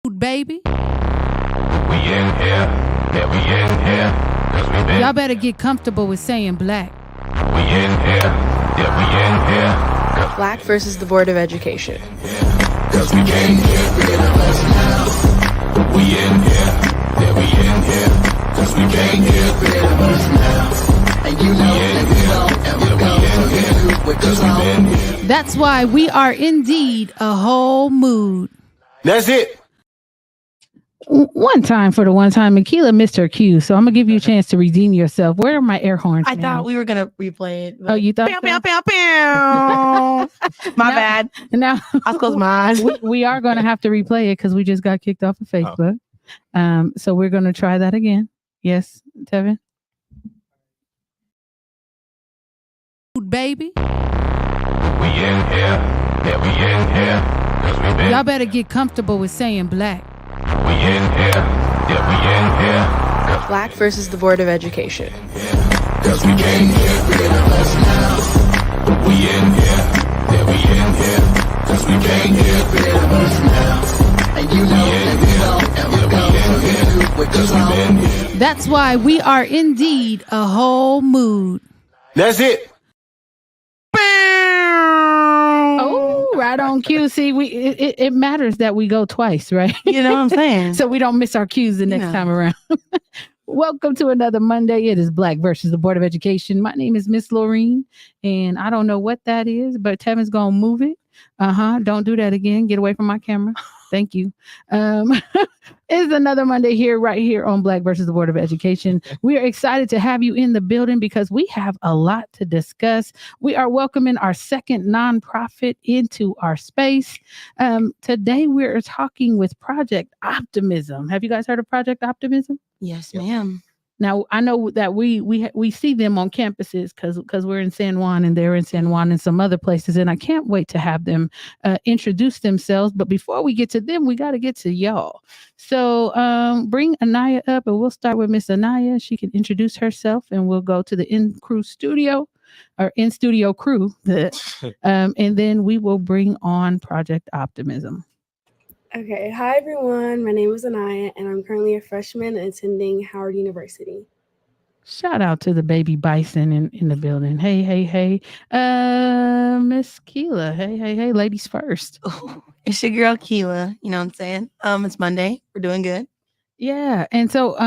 Baby. We in here, yeah, we in here, 'cause we been. Y'all better get comfortable with saying black. We in here, yeah, we in here, Black versus the Board of Education. 'cause we came here, rid of us now. We in here, yeah, we in here, 'cause we came here, rid of us now. And you know, and we don't ever go, so you do what you been here. That's why we are indeed a whole mood. That's it. One time for the one time, Makila missed her cue, so I'm gonna give you a chance to redeem yourself. Where are my air horns? I now? thought we were gonna replay it. Oh, you thought? Pew, pew, pew, pew. My bad. Now I'll close my eyes. we are going to have to replay it because we just got kicked off of Facebook. So we're going to try that again. Yes, Tevin. Baby. We in here, yeah, we in here, 'cause we been. Y'all better get comfortable with saying black. We in here, yeah, we in here, Black versus the Board of Education. 'cause we came here, rid of us now. We in here, yeah, we in here, 'cause we came here, rid of us now. And you know, and we don't ever go, so you do what you been here. That's why we are indeed a whole mood. That's it. Oh, right on cue. See, it matters that we go twice, right? You know what I'm saying? So we don't miss our cues the next time around. Welcome to another Monday. It is Black versus the Board of Education. My name is Miss Laureen, and I don't know what that is, but Tevin's gonna move it. Don't do that again. Get away from my camera. Thank you. It's another Monday here, right here on Black versus the Board of Education. We are excited to have you in the building because we have a lot to discuss. We are welcoming our second nonprofit into our space. Today we're talking with Project Optimism. Have you guys heard of Project Optimism? Yes, ma'am. Now, I know that we see them on campuses because we're in San Juan and they're in San Juan and some other places. And I can't wait to have them introduce themselves. But before we get to them, we got to get to y'all. So bring Anaya up and we'll start with Miss Anaya. She can introduce herself and we'll go to the in-studio crew. And then we will bring on Project Optimism. Okay, hi everyone. My name is Anaya, and I'm currently a freshman attending Howard University. Shout out to the baby bison in the building. Hey, Miss Keela. Hey, ladies first. Oh, it's your girl Keela. You know what I'm saying? It's Monday. We're doing good. Yeah, and so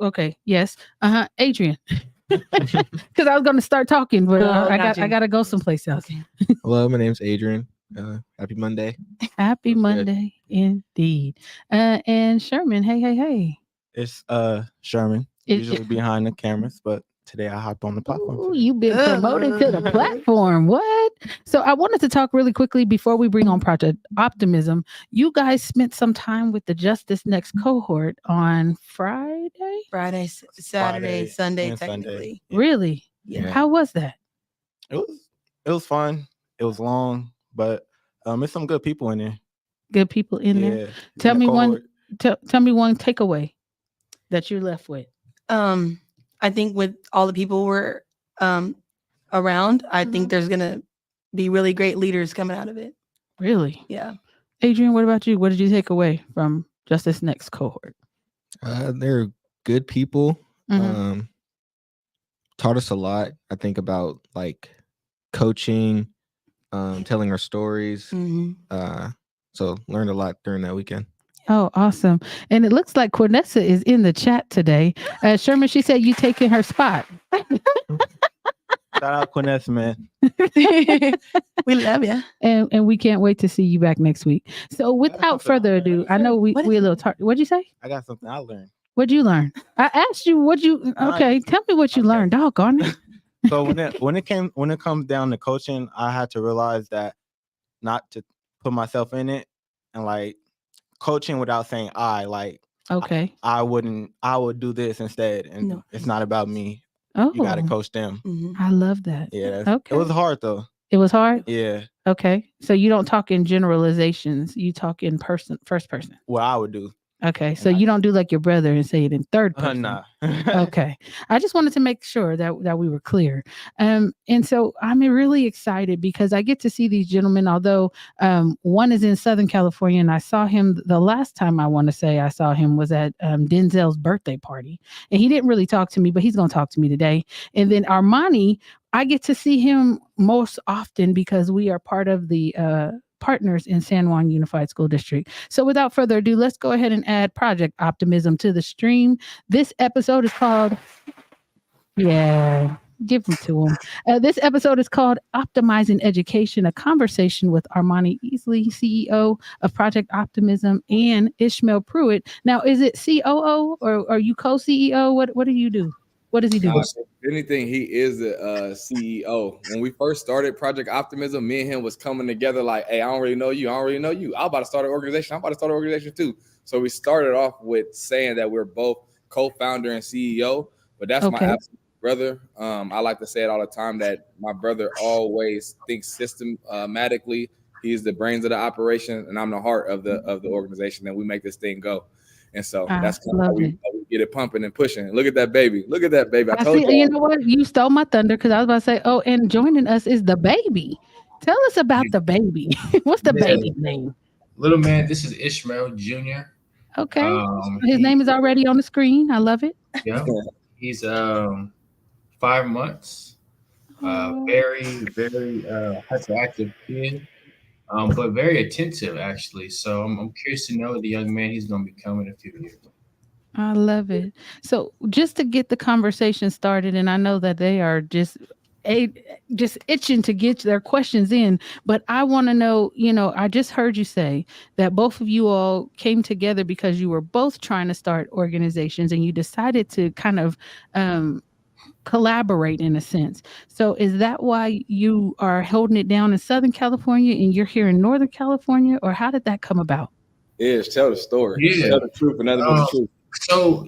okay, yes, Adrian. Because I was going to start talking, but I got to go someplace else. Okay. Hello, my name's Adrian. Happy Monday. Happy Monday, indeed. And Sherman, hey. It's Sherman, usually behind the cameras, but today I hopped on the platform. Ooh, you've been promoted to the platform. What? So I wanted to talk really quickly before we bring on Project Optimism. You guys spent some time with the Justice Next cohort on Friday, Saturday, Sunday, and technically. Yeah. Really? Yeah. How was that? It was fun. It was long, but it's some good people in there. Good people in there. Yeah. Tell In me the one. cohort. Tell me one takeaway that you're left with. I think with all the people we're around, I think there's gonna be really great leaders coming out of it. Really? Yeah. Adrian, what about you? What did you take away from Justice Next cohort? They're good people. Mhm. Taught us a lot. I think about like coaching, telling our stories. Mm-hmm. So learned a lot during that weekend. Oh, awesome. And it looks like Cornessa is in the chat today. Sherman, she said you taking her spot. Shout out Quinessa, man. We love you. And we can't wait to see you back next week. So without further ado, I know we're a little What'd you say? I got something I learned. What'd you learn? I asked you tell me what you learned. Doggone it. So when it comes down to coaching, I had to realize that not to put myself in it and like coaching without saying I would do this instead. And it's not about me. Oh, you got to coach them. Mm-hmm. I love that. Yeah. Okay. It was hard though. It was hard? Yeah. Okay. So you don't talk in generalizations. You talk in first person. What I would do. Okay, so And you don't do like your brother and say it in third person. nah. Okay. I just wanted to make sure that we were clear. And so I'm really excited because I get to see these gentlemen, although one is in Southern California and I saw him the last time I want to say I saw him was at Denzel's birthday party. And he didn't really talk to me, but he's going to talk to me today. And then Armoni, I get to see him most often because we are part of the partners in San Juan Unified School District. So without further ado, let's go ahead and add Project Optimism to the stream. This episode is called, give them to him. This episode is called Optimizing Education, a conversation with Armoni Easley, CEO of Project Optimism, and Ishmael Pruitt. Now, is it COO or are you co-CEO? What do you do? What does he do? If anything, he is the CEO. When we first started Project Optimism, me and him was coming together like, hey, I don't really know you. I don't really know you. I'm about to start an organization. I'm about to start an organization too. So we started off with saying that we're both co-founder and CEO, but that's my absolute brother. I like to say it all the time that my brother always thinks systematically. He's the brains of the operation, and I'm the heart of the organization, and we make this thing go. And so that's kind of how we get it pumping and pushing. Look at that baby. Look at that baby. I told you. You know what? You stole my thunder because I was about to say, oh, and joining us is the baby. Tell us about the baby. What's the baby's name? Little man, this is Ishmael Jr. Okay. His name is already on the screen. I love it. Yeah. He's 5 months. Very, very hyperactive kid. But very attentive, actually. So I'm curious to know the young man he's going to become in a few years. I love it. So just to get the conversation started, and I know that they are just itching to get their questions in, but I want to know, I just heard you say that both of you all came together because you were both trying to start organizations and you decided to kind of collaborate in a sense. So is that why you are holding it down in Southern California and you're here in Northern California, or how did that come about? Tell the story. Yeah. Tell the truth and nothing but the truth.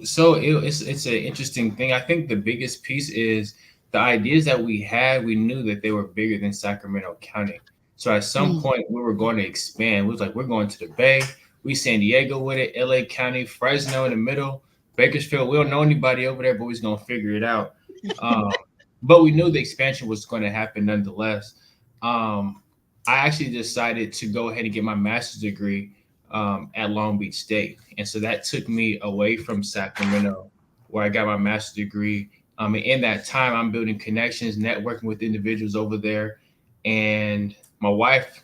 So it's an interesting thing. I think the biggest piece is the ideas that we had. We knew that they were bigger than Sacramento County. So at some point we were going to expand. We was like, we're going to the Bay. We San Diego with it, LA County, Fresno in the middle, Bakersfield. We don't know anybody over there, but we're going to figure it out. But we knew the expansion was going to happen nonetheless. I actually decided to go ahead and get my master's degree at Long Beach State. And so that took me away from Sacramento, where I got my master's degree. And in that time, I'm building connections, networking with individuals over there. And my wife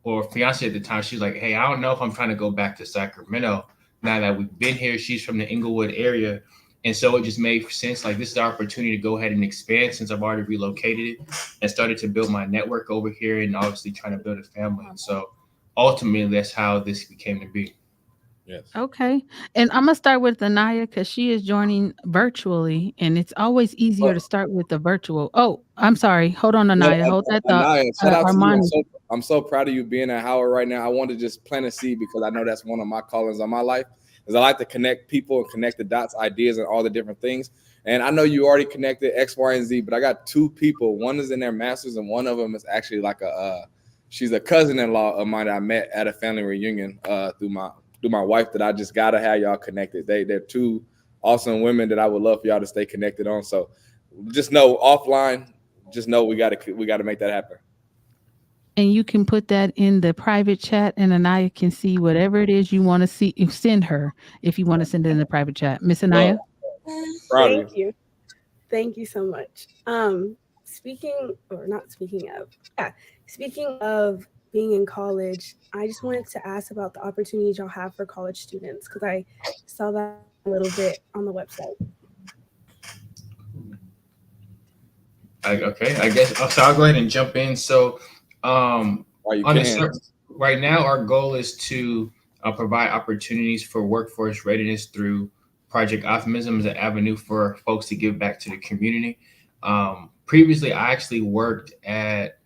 or fiance at the time, she's like, hey, I don't know if I'm trying to go back to Sacramento now that we've been here. She's from the Inglewood area. And so it just made sense. Like, this is the opportunity to go ahead and expand since I've already relocated and started to build my network over here and obviously trying to build a family. And so ultimately, that's how this became to be. Yes. Okay. And I'm going to start with Anaya because she is joining virtually, and it's always easier to start with the virtual. Oh, I'm sorry. Hold on, Anaya. Hold that thought. Anaya, shout out Armoni. to you. I'm so proud of you being at Howard right now. I want to just plant a seed because I know that's one of my callings on my life. Is I like to connect people and connect the dots, ideas, and all the different things. And I know you already connected X, Y, and Z, but I got two people. One is in their master's, and one of them is actually like she's a cousin-in-law of mine that I met at a family reunion through my wife that I just gotta have y'all connected. They're two awesome women that I would love for y'all to stay connected on. So just know offline, just know we gotta make that happen. And you can put that in the private chat, and Anaya can see whatever it is you want to see. Send her if you want to send it in the private chat. Miss Anaya. Thank you. Thank you so much. Speaking of being in college, I just wanted to ask about the opportunities y'all have for college students because I saw that a little bit on the website. Okay, I guess so. I'll go ahead and jump in. So, right now, our goal is to provide opportunities for workforce readiness through Project Optimism as an avenue for folks to give back to the community. Previously, I actually worked at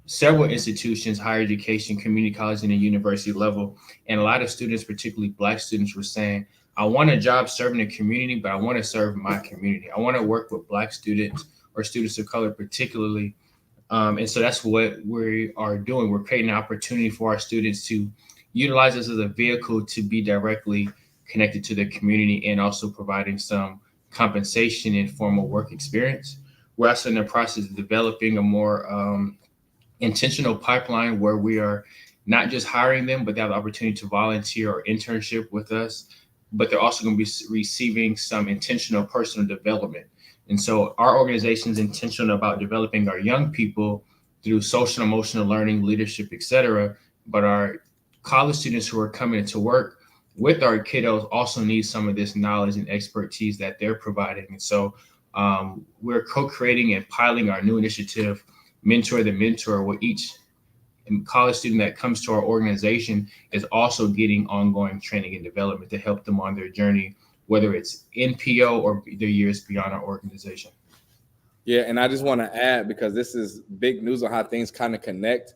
several institutions, higher education, community college, and the university level. And a lot of students, particularly Black students, were saying, I want a job serving the community, but I want to serve my community. I want to work with Black students or students of color particularly. And so that's what we are doing. We're creating an opportunity for our students to utilize us as a vehicle to be directly connected to their community and also providing some compensation in formal work experience. We're also in the process of developing a more intentional pipeline where we are not just hiring them, but they have the opportunity to volunteer or internship with us, but they're also going to be receiving some intentional personal development. And so our organization is intentional about developing our young people through social and emotional learning, leadership, et cetera. But our college students who are coming to work with our kiddos also need some of this knowledge and expertise that they're providing. And so we're co-creating and piloting our new initiative, Mentor the Mentor, where each college student that comes to our organization is also getting ongoing training and development to help them on their journey, whether it's NPO or their years beyond our organization. Yeah, and I just want to add, because this is big news on how things kind of connect.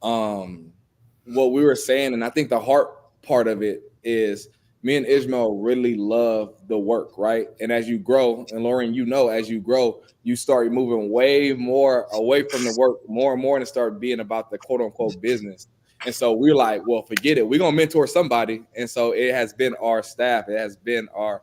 What we were saying, and I think the heart part of it is me and Ishmael really love the work, right? And as you grow, and Lauren, you know, as you grow, you start moving way more away from the work, more and more, and start being about the quote unquote business. And so we're like, well, forget it. We're gonna mentor somebody. And so it has been our staff, it has been our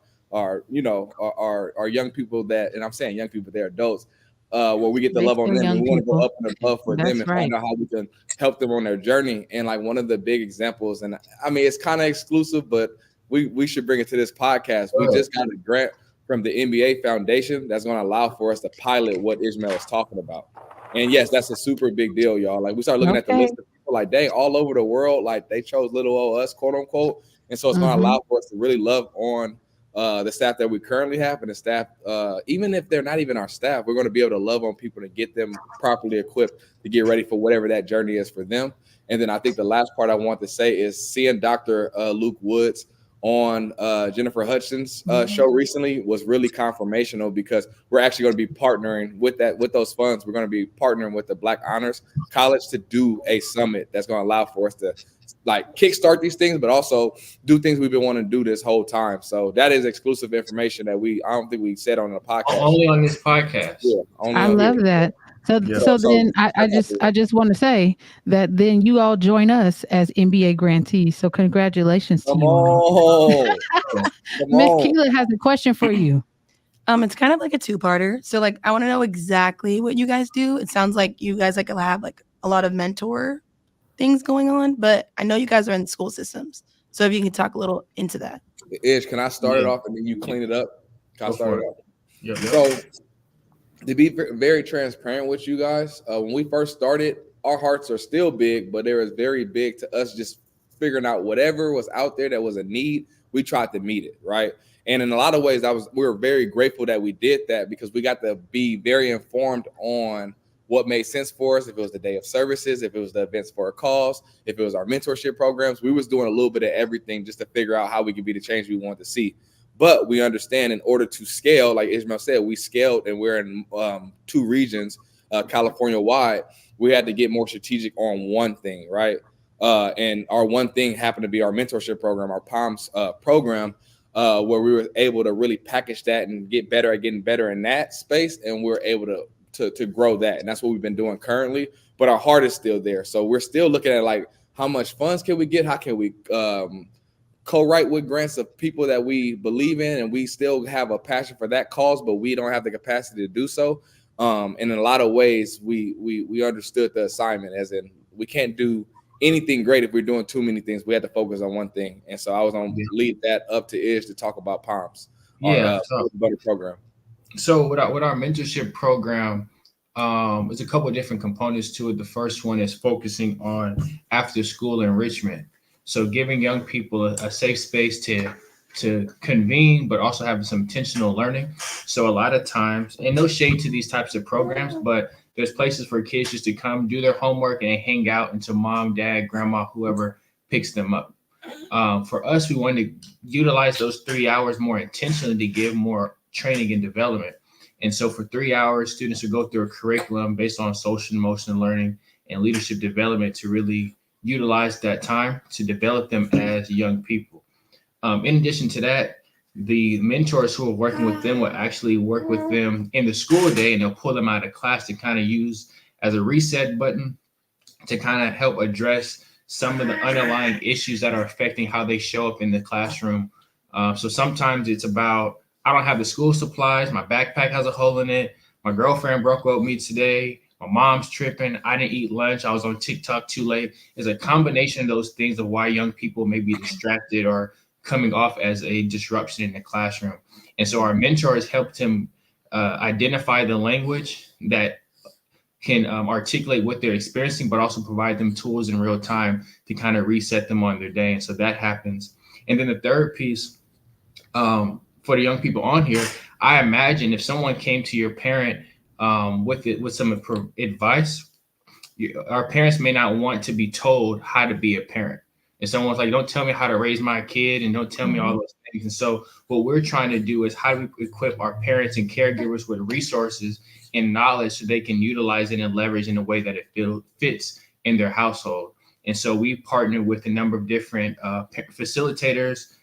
young people that, and I'm saying young people, they're adults, where we get to love on them, and we want to go up and above for them and find out how we can help them on their journey. And like one of the big examples, and I mean, it's kind of exclusive, but we should bring it to this podcast. We just got a grant from the NBA Foundation that's going to allow for us to pilot what Ishmael is talking about. And yes, that's a super big deal, y'all. Like we start looking at the list of people, like dang, all over the world, like they chose little old us, quote unquote. And so it's going to allow for us to really love on the staff that we currently have, and the staff, even if they're not even our staff, we're going to be able to love on people to get them properly equipped to get ready for whatever that journey is for them. And then I think the last part I want to say is seeing Dr. Luke Woods on Jennifer Hudson's show recently was really confirmational, because we're actually going to be partnering with those funds. We're going to be partnering with the Black Honors College to do a summit that's going to allow for us to like kickstart these things, but also do things we've been wanting to do this whole time. So that is exclusive information that I don't think we said on the podcast. Only on this podcast. Yeah, I love that. So then I just want to say that then you all join us as NBA grantees. So congratulations to you. Miss Keela has a question for you. It's kind of like a two-parter. So like I want to know exactly what you guys do. It sounds like you guys like have like a lot of mentor things going on, but I know you guys are in school systems. So if you can talk a little into that. Ish, can I start it off and then you clean it up? Can I start it off? Yeah. So to be very transparent with you guys, when we first started, our hearts are still big, but they was very big to us just figuring out whatever was out there that was a need, we tried to meet it, right? And in a lot of ways, we were very grateful that we did that, because we got to be very informed on what made sense for us. If it was the day of services, if it was the events for a cause, if it was our mentorship programs, we was doing a little bit of everything just to figure out how we could be the change we wanted to see. But we understand in order to scale, like Ishmael said, we scaled and we're in 2 regions, California wide. We had to get more strategic on one thing, right? And our one thing happened to be our mentorship program, our POMS program, where we were able to really package that and get better at getting better in that space. And we were able to grow that. And that's what we've been doing currently. But our heart is still there. So we're still looking at like, how much funds can we get? How can we co-write with grants of people that we believe in, and we still have a passion for that cause, but we don't have the capacity to do so. And in a lot of ways, we understood the assignment, as in we can't do anything great if we're doing too many things. We had to focus on one thing. And so I was going to lead that up to Ish to talk about POMS, our butter program. So with our mentorship program, there's a couple of different components to it. The first one is focusing on after school enrichment. So giving young people a safe space to convene, but also having some intentional learning. So a lot of times, and no shade to these types of programs, but there's places for kids just to come do their homework and hang out until mom, dad, grandma, whoever picks them up. For us, we wanted to utilize those 3 hours more intentionally to give more training and development. And so for 3 hours, students would go through a curriculum based on social and emotional learning and leadership development to really utilize that time to develop them as young people. In addition to that, the mentors who are working with them will actually work with them in the school day, and they'll pull them out of class to kind of use as a reset button to kind of help address some of the underlying issues that are affecting how they show up in the classroom So sometimes it's about, I don't have the school supplies, my backpack has a hole in it, my girlfriend broke up with me today, my mom's tripping, I didn't eat lunch, I was on TikTok too late. It's a combination of those things of why young people may be distracted or coming off as a disruption in the classroom. And so our mentors helped him identify the language that can articulate what they're experiencing, but also provide them tools in real time to kind of reset them on their day. And so that happens. And then the third piece, for the young people on here, I imagine if someone came to your parent with some advice, our parents may not want to be told how to be a parent. And someone's like, don't tell me how to raise my kid and don't tell me all those things. And so what we're trying to do is how do we equip our parents and caregivers with resources and knowledge so they can utilize it and leverage in a way that it fits in their household. And so we partner with a number of different facilitators,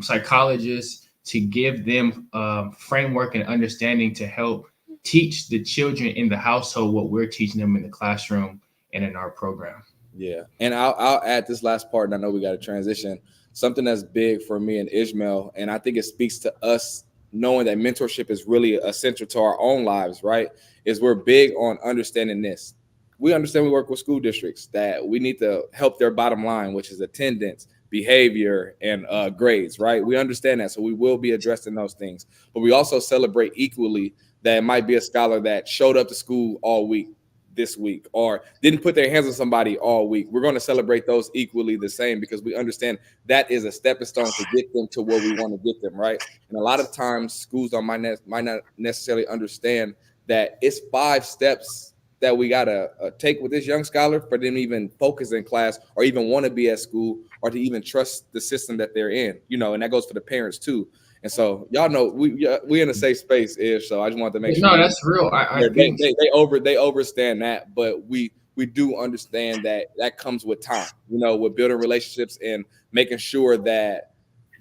psychologists, to give them framework and understanding to help teach the children in the household what we're teaching them in the classroom and in our program. Yeah. And I'll add this last part, and I know we got to transition. Something that's big for me and Ishmael, and I think it speaks to us knowing that mentorship is really essential to our own lives, right? Is we're big on understanding this. We understand we work with school districts that we need to help their bottom line, which is attendance, behavior, and grades, right? We understand that. So we will be addressing those things. But we also celebrate equally that it might be a scholar that showed up to school all week this week or didn't put their hands on somebody all week. We're going to celebrate those equally the same because we understand that is a stepping stone to get them to where we want to get them, right? And a lot of times schools might not necessarily understand that it's 5 steps that we got to take with this young scholar for them to even focus in class or even want to be at school or to even trust the system that they're in, and that goes for the parents too. And so y'all know we in a safe space is, so I just wanted to make sure. No, that's real. I think they overstand that, but we do understand that comes with time, with building relationships and making sure that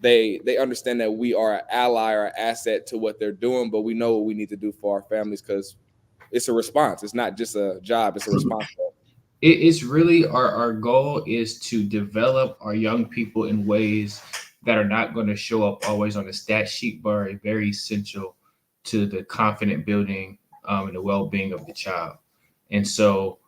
they understand that we are an ally or an asset to what they're doing, but we know what we need to do for our families because it's a response. It's not just a job, it's a response. It's really our goal is to develop our young people in ways that are not going to show up always on the stat sheet, but are very essential to the confident building and the well-being of the child. And so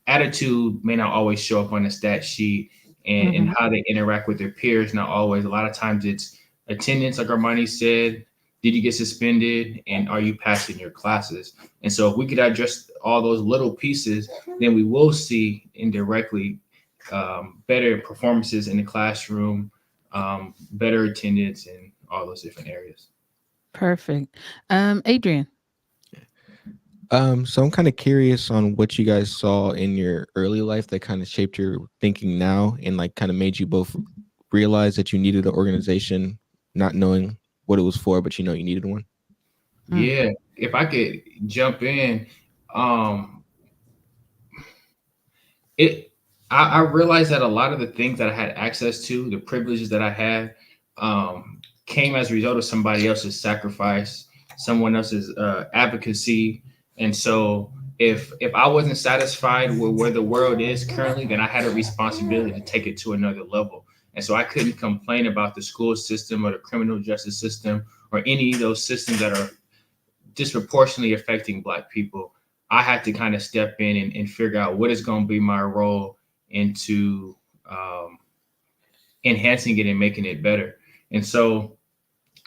attitude may not always show up on the stat sheet and how they interact with their peers, not always. A lot of times it's attendance, like Armoni said, did you get suspended and are you passing your classes? And so if we could address all those little pieces, then we will see indirectly better performances in the classroom, better attendance in all those different areas. Perfect. Adrian. So I'm kind of curious on what you guys saw in your early life that kind of shaped your thinking now and like kind of made you both realize that you needed an organization, not knowing what it was for, but you needed one. Yeah, if I could jump in, I realized that a lot of the things that I had access to, the privileges that I had, came as a result of somebody else's sacrifice, someone else's advocacy. And so if I wasn't satisfied with where the world is currently, then I had a responsibility to take it to another level. And so I couldn't complain about the school system or the criminal justice system or any of those systems that are disproportionately affecting Black people. I had to kind of step in and figure out what is going to be my role into enhancing it and making it better. And so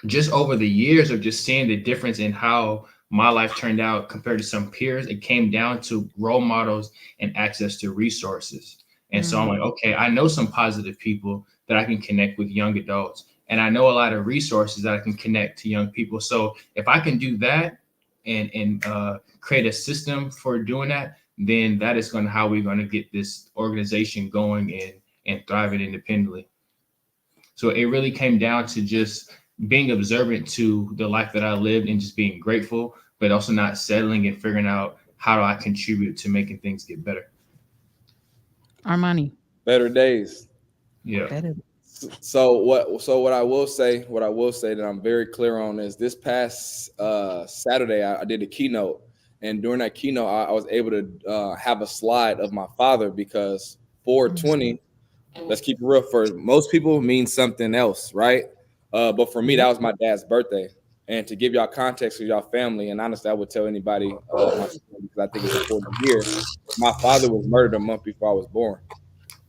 just over the years of just seeing the difference in how my life turned out compared to some peers, it came down to role models and access to resources. And so I'm like, okay, I know some positive people that I can connect with young adults. And I know a lot of resources that I can connect to young people. So if I can do that and create a system for doing that, then that is how we're going to get this organization going and thriving independently. So it really came down to just being observant to the life that I lived and just being grateful, but also not settling and figuring out how do I contribute to making things get better. Armoni. Better days. Yeah. Better. So what I will say that I'm very clear on is this past Saturday I did a keynote, and during that keynote I was able to have a slide of my father because 420, let's keep it real, for most people means something else, right? But for me, that was my dad's birthday. And to give y'all context for y'all family, and honestly, I would tell anybody my story because I think it's important to hear. My father was murdered a month before I was born.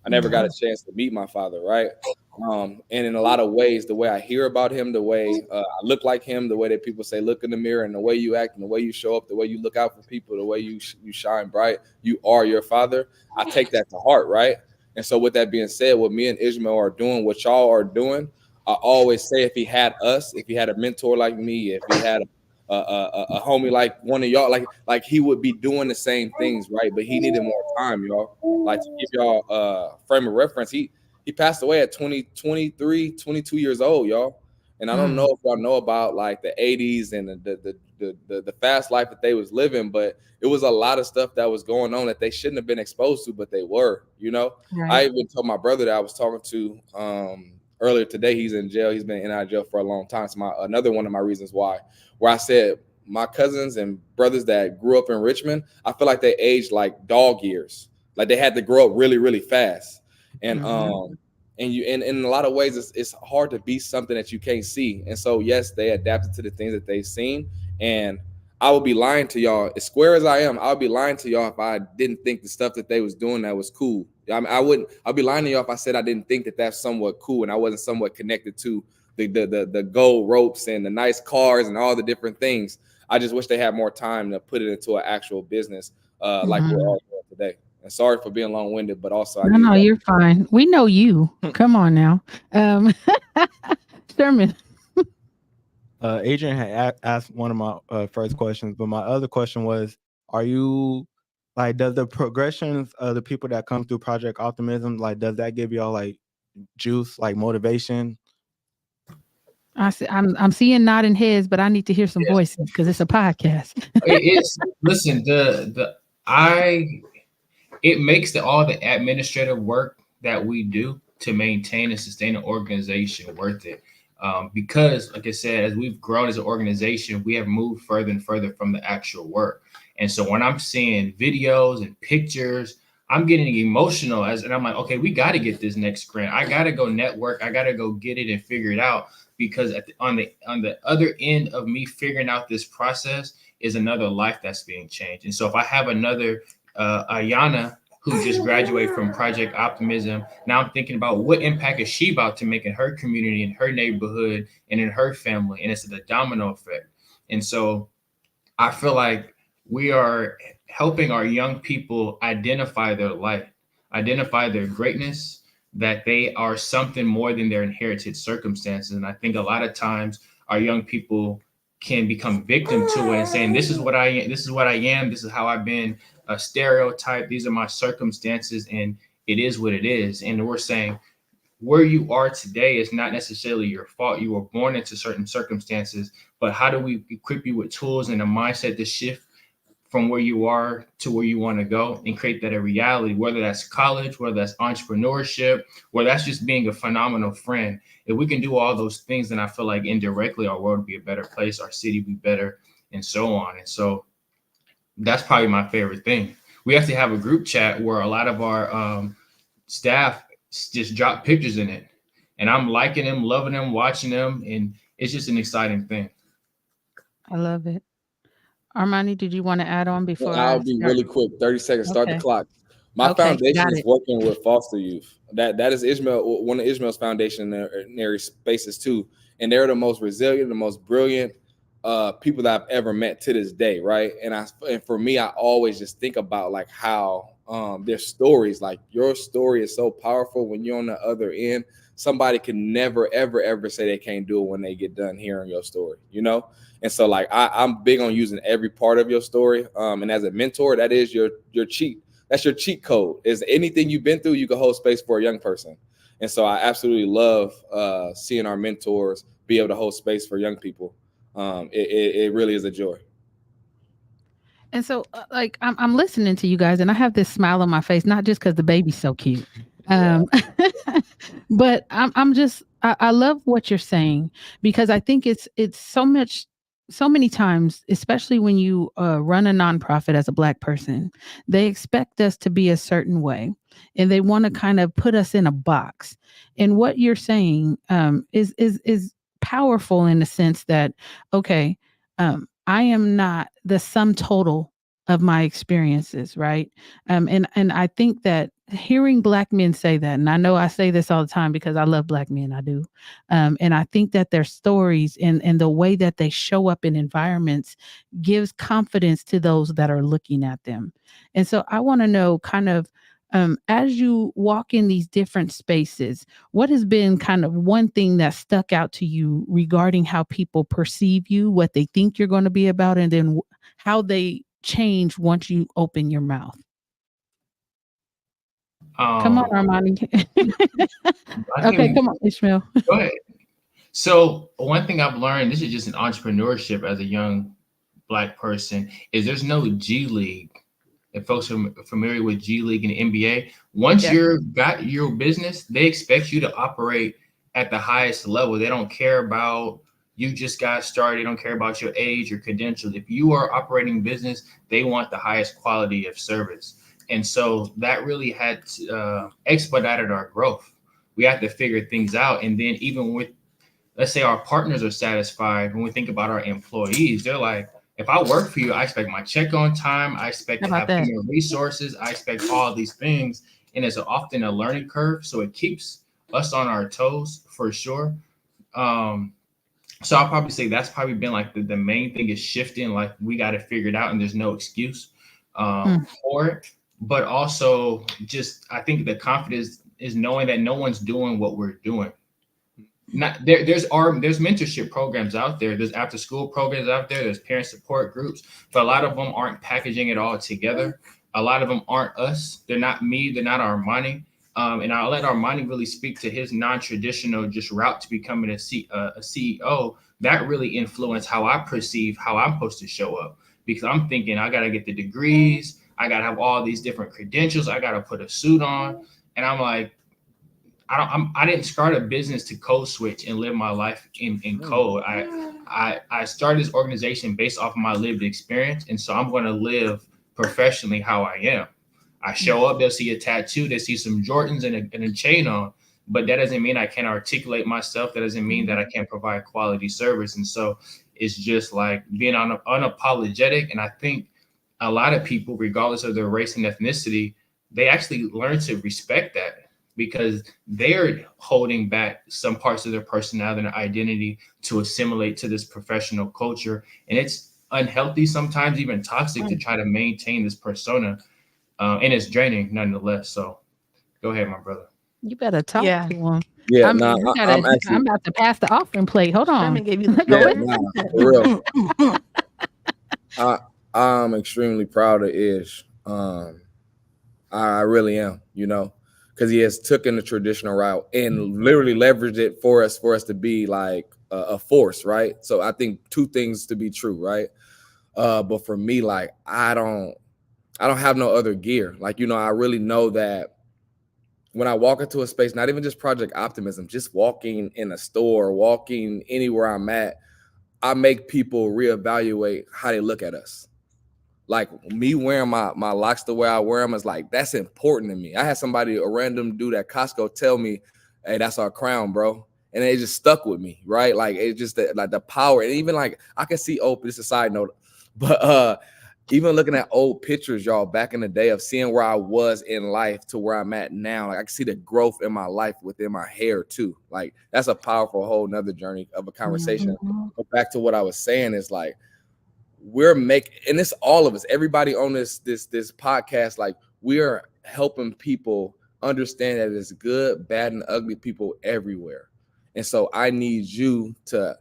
I never got a chance to meet my father, right? And in a lot of ways, the way I hear about him, the way I look like him, the way that people say look in the mirror, and the way you act, and the way you show up, the way you look out for people, the way you shine bright, you are your father. I take that to heart, right? And so with that being said, what me and Ishmael are doing, what y'all are doing, I always say if he had us, if he had a mentor like me, if he had a homie like one of y'all, like he would be doing the same things, right? But he needed more time, y'all. Like to give y'all frame of reference, he passed away at 22 years old, y'all. And I don't know if y'all know about like the 80s and the fast life that they was living, but it was a lot of stuff that was going on that they shouldn't have been exposed to, but they were, you know. Right. I even told my brother that I was talking to earlier today. He's in jail. He's been in and out of jail for a long time. So another one of my reasons why, where I said my cousins and brothers that grew up in Richmond, I feel like they aged like dog years. Like they had to grow up really, really fast. And and in a lot of ways, it's hard to be something that you can't see. And so yes, they adapted to the things that they've seen. And I would be lying to y'all, as square as I am, I would be lying to y'all if I didn't think the stuff that they was doing that was cool. I mean, I'd be lying to y'all if I said I didn't think that that's somewhat cool and I wasn't somewhat connected to the gold ropes and the nice cars and all the different things. I just wish they had more time to put it into an actual business like we're all doing today. And sorry for being long-winded, but also no, you're fine. We know you. Come on now. Sherman. Adrian had asked one of my first questions, but my other question was, are you like, does the progressions of the people that come through Project Optimism, like, does that give y'all like juice, like motivation? I'm seeing nodding heads, but I need to hear some voices because it's a podcast. Listen, it makes all the administrative work that we do to maintain and sustain an organization worth it. Because, like I said, as we've grown as an organization, we have moved further and further from the actual work. And so when I'm seeing videos and pictures, I'm getting emotional and I'm like, okay, we got to get this next grant. I got to go network. I got to go get it and figure it out, because on the other end of me figuring out this process is another life that's being changed. And so if I have another Ayana who just graduated from Project Optimism, now I'm thinking about what impact is she about to make in her community, in her neighborhood, and in her family. And it's the domino effect. And so I feel like we are helping our young people identify their light, identify their greatness, that they are something more than their inherited circumstances. And I think a lot of times our young people can become victim to it and saying, this is what I am, this is how I've been a stereotype, these are my circumstances, and it is what it is. And we're saying where you are today is not necessarily your fault. You were born into certain circumstances, but how do we equip you with tools and a mindset to shift from where you are to where you want to go and create that a reality, whether that's college, whether that's entrepreneurship, whether that's just being a phenomenal friend. If we can do all those things, then I feel like indirectly our world would be a better place, our city would be better, and so on. And so that's probably my favorite thing. We actually have a group chat where a lot of our staff just drop pictures in it, and I'm liking them, loving them, watching them, and it's just an exciting thing. I love it. Armoni, did you want to add on before I'll be really quick, 30 seconds, start the clock. My foundation is working with foster youth. That is Ishmael, one of Ishmael's foundationary spaces too. And they're the most resilient, the most brilliant people that I've ever met to this day, right? And for me, I always just think about like how their stories, like your story is so powerful when you're on the other end. Somebody can never, ever, ever say they can't do it when they get done hearing your story, you know? And so like I'm big on using every part of your story. And as a mentor, that is your cheat. That's your cheat code. Is anything you've been through, you can hold space for a young person. And so I absolutely love seeing our mentors be able to hold space for young people. It really is a joy. And so like I'm listening to you guys and I have this smile on my face, not just because the baby's so cute. But I love what you're saying, because I think it's so many times, especially when you run a nonprofit as a Black person, they expect us to be a certain way and they want to kind of put us in a box. And what you're saying is powerful in the sense that, okay, I am not the sum total of my experiences, right? And I think that hearing Black men say that, and I know I say this all the time because I love Black men, I do, and I think that their stories and the way that they show up in environments gives confidence to those that are looking at them. And so I want to know, kind of, as you walk in these different spaces, what has been kind of one thing that stuck out to you regarding how people perceive you, what they think you're going to be about, and then how they change once you open your mouth? Come on, Armoni. Okay, come on, Ishmael. Go ahead. So one thing I've learned, this is just an entrepreneurship as a young Black person, is there's no G League. If folks are familiar with G League and NBA, once you're got your business, they expect you to operate at the highest level. They don't care about you just got started. They don't care about your age or credentials. If you are operating business, they want the highest quality of service. And so that really had expedited our growth. We had to figure things out. And then even with, let's say our partners are satisfied, when we think about our employees, they're like, if I work for you, I expect my check on time. I expect to have human resources. I expect all these things. And it's often a learning curve. So it keeps us on our toes for sure. So I'll probably say that's probably been like the main thing is shifting. Like we got to figure it out and there's no excuse for it. But also just, I think the confidence is knowing that no one's doing what we're doing. There's mentorship programs out there. There's after school programs out there. There's parent support groups, but a lot of them aren't packaging it all together. A lot of them aren't us. They're not me. They're not Armoni. And I'll let Armoni really speak to his non-traditional just route to becoming a CEO. That really influenced how I perceive how I'm supposed to show up, because I'm thinking I got to get the degrees. I got to have all these different credentials. I got to put a suit on. And I'm like, I didn't start a business to code switch and live my life in code. I started this organization based off of my lived experience. And so I'm going to live professionally how I am. I show up, they'll see a tattoo, they see some Jordans and a chain on, but that doesn't mean I can't articulate myself. That doesn't mean that I can't provide quality service. And so it's just like being unapologetic. And I think a lot of people, regardless of their race and ethnicity, they actually learn to respect that, because they're holding back some parts of their personality and their identity to assimilate to this professional culture. And it's unhealthy, sometimes even toxic, to try to maintain this persona. And it's draining nonetheless. So go ahead, my brother. You better talk to him. Yeah, I'm about to pass the offering plate. Hold on. For real. I'm extremely proud of Ish. I really am, because he has taken the traditional route and literally leveraged it for us to be like a force, right? So I think two things to be true, right? But for me, like I don't have no other gear. Like, I really know that when I walk into a space, not even just Project Optimism, just walking in a store, walking anywhere I'm at, I make people reevaluate how they look at us. Like me wearing my locks the way I wear them is like, that's important to me. I had a random dude at Costco tell me, hey, that's our crown, bro. And it just stuck with me, right? Like it's just like the power. And even like I can see, this is a side note, but even looking at old pictures, y'all, back in the day of seeing where I was in life to where I'm at now, like I can see the growth in my life within my hair too. Like that's a powerful whole nother journey of a conversation. But back to what I was saying is like, we're making, and it's all of us, everybody on this podcast, like we're helping people understand that it's good, bad, and ugly people everywhere. And so I need you to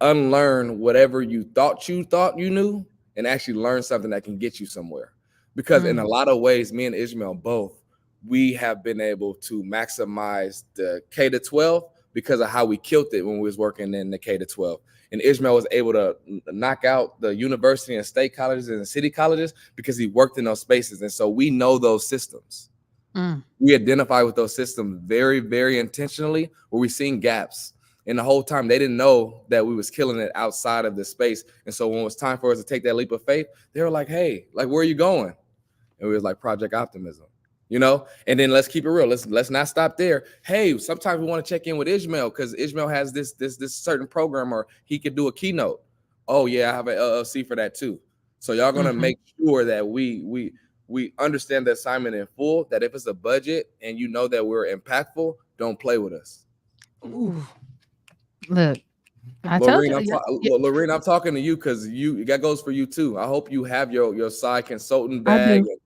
unlearn whatever you thought you knew and actually learn something that can get you somewhere. Because in a lot of ways, me and Ishmael both, we have been able to maximize the K-12 because of how we killed it when we was working in the K-12. And Ishmael was able to knock out the university and state colleges and city colleges because he worked in those spaces. And so we know those systems. We identify with those systems very, very intentionally, where we've seen gaps. And the whole time they didn't know that we was killing it outside of this space. And so when it was time for us to take that leap of faith, they were like, hey, like, where are you going? And we was like, Project Optimism. you know. And then let's keep it real. Let's not stop there. Hey, sometimes we want to check in with Ishmael because Ishmael has this certain program, or he could do a keynote. Oh yeah, I have an LLC for that too. So y'all gonna make sure that we understand the assignment in full. That if it's a budget and you know that we're impactful, don't play with us. Ooh. Look, I Lorene, told you. Lorene, I'm talking to you because that goes for you too. I hope you have your side consultant I bag. do.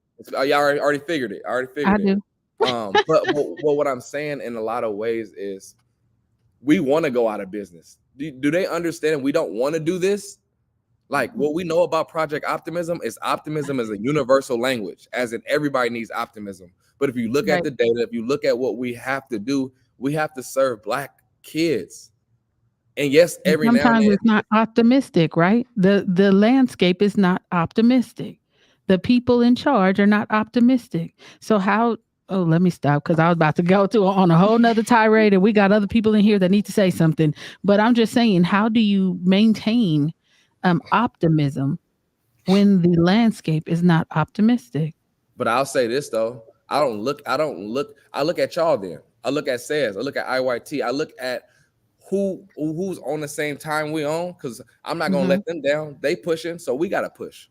Y'all already figured it. I do. But what I'm saying in a lot of ways is we want to go out of business. Do they understand we don't want to do this? Like what we know about Project Optimism is a universal language, as in everybody needs optimism. But if you look at the data, if you look at what we have to do, we have to serve Black kids. And yes, every now and sometimes then it's not optimistic, right? The landscape is not optimistic. The people in charge are not optimistic. So how? Oh, let me stop because I was about to go on a whole nother tirade, and we got other people in here that need to say something. But I'm just saying, how do you maintain optimism when the landscape is not optimistic? But I'll say this though, I look at y'all then. I look at SAYS, I look at IYT, I look at who's on the same time we on, because I'm not gonna let them down. They pushing, so we gotta push.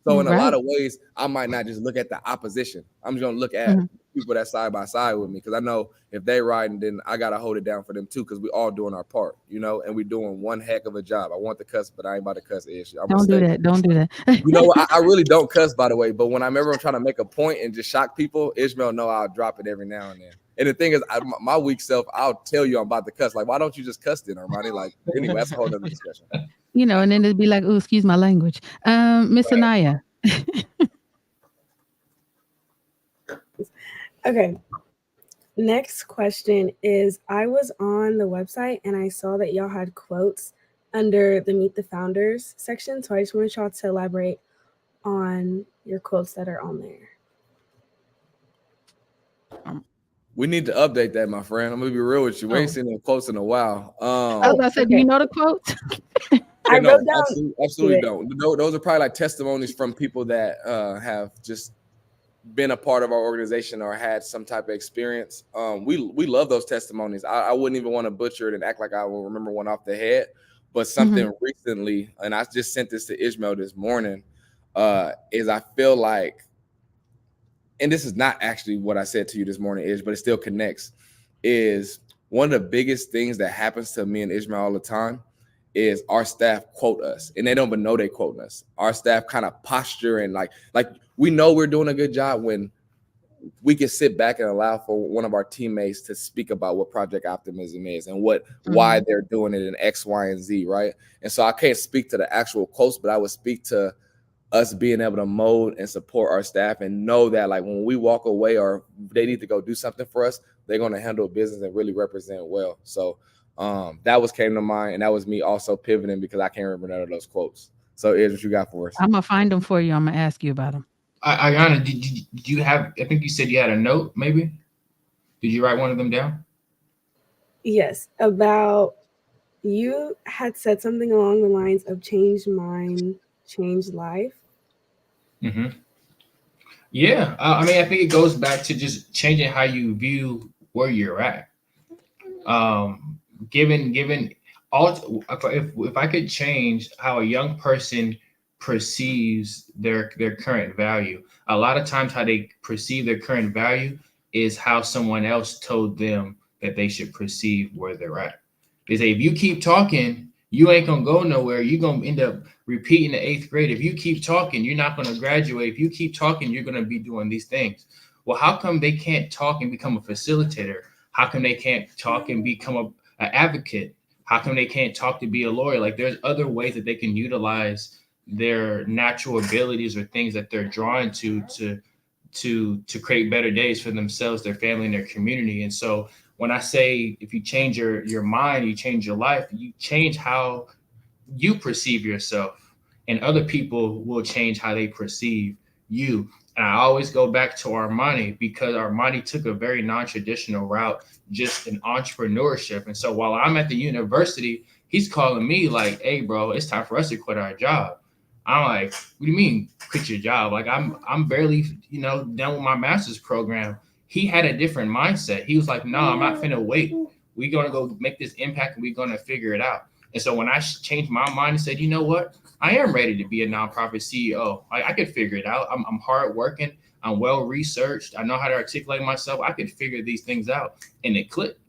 So in a lot of ways, I might not just look at the opposition. I'm just gonna look at people that side by side with me, because I know if they riding, then I gotta hold it down for them too, because we all doing our part, you know, and we doing one heck of a job. I want to cuss, but I ain't about to cuss Ish. Don't do that. You know, I really don't cuss, by the way, but when I'm trying to make a point and just shock people, Ishmael know I'll drop it every now and then. And the thing is, my weak self, I'll tell you I'm about to cuss. Like, why don't you just cuss then, Armoni? Like, anyway, that's a whole other discussion. You know, and then it'd be like, oh, excuse my language. Miss Anaya. Okay. Next question is, I was on the website and I saw that y'all had quotes under the Meet the Founders section. So I just wanted y'all to elaborate on your quotes that are on there. We need to update that, my friend. I'm gonna be real with you. We ain't seen them quotes in a while. I said, do you know the quotes? I wrote down. Absolutely don't. Those are probably like testimonies from people that have just been a part of our organization or had some type of experience. We love those testimonies. I wouldn't even want to butcher it and act like I will remember one off the head. But something recently, and I just sent this to Ishmael this morning, is I feel like, and this is not actually what I said to you this morning, Ish, but it still connects, is one of the biggest things that happens to me and Ishmael all the time is our staff quote us, and they don't even know they quote us. Our staff kind of posture and like we know we're doing a good job when we can sit back and allow for one of our teammates to speak about what Project Optimism is and why they're doing it in X, Y, and Z, right? And so I can't speak to the actual quotes, but I would speak to us being able to mold and support our staff and know that like when we walk away or they need to go do something for us, they're going to handle business and really represent well. So that came to mind, and that was me also pivoting because I can't remember none of those quotes. So here's what you got for us. I'm gonna find them for you. I'm gonna ask you about them. Ayana, did you have? I think you said you had a note. Maybe did you write one of them down? Yes, about you had said something along the lines of change mind, change life. Yeah, I mean, I think it goes back to just changing how you view where you're at. Given all, if I could change how a young person perceives their current value, a lot of times how they perceive their current value is how someone else told them that they should perceive where they're at. They say, if you keep talking, you ain't gonna go nowhere. You're gonna end up repeating the 8th grade. If you keep talking, you're not gonna graduate. If you keep talking, you're gonna be doing these things. Well, how come they can't talk and become a facilitator? How come they can't talk and become an advocate? How come they can't talk to be a lawyer? Like, there's other ways that they can utilize their natural abilities or things that they're drawn to create better days for themselves, their family, and their community. And so when I say, if you change your mind, you change your life, you change how you perceive yourself, and other people will change how they perceive you. And I always go back to Armoni, because Armoni took a very non-traditional route, just in entrepreneurship. And so while I'm at the university, he's calling me like, hey, bro, it's time for us to quit our job. I'm like, what do you mean quit your job? Like I'm barely, done with my master's program. He had a different mindset. He was like, no, I'm not finna wait. We're gonna go make this impact and we're gonna figure it out. And so when I changed my mind and said, you know what, I am ready to be a nonprofit CEO. I could figure it out. I'm hard working. I'm well researched. I know how to articulate myself. I could figure these things out, and it clicked.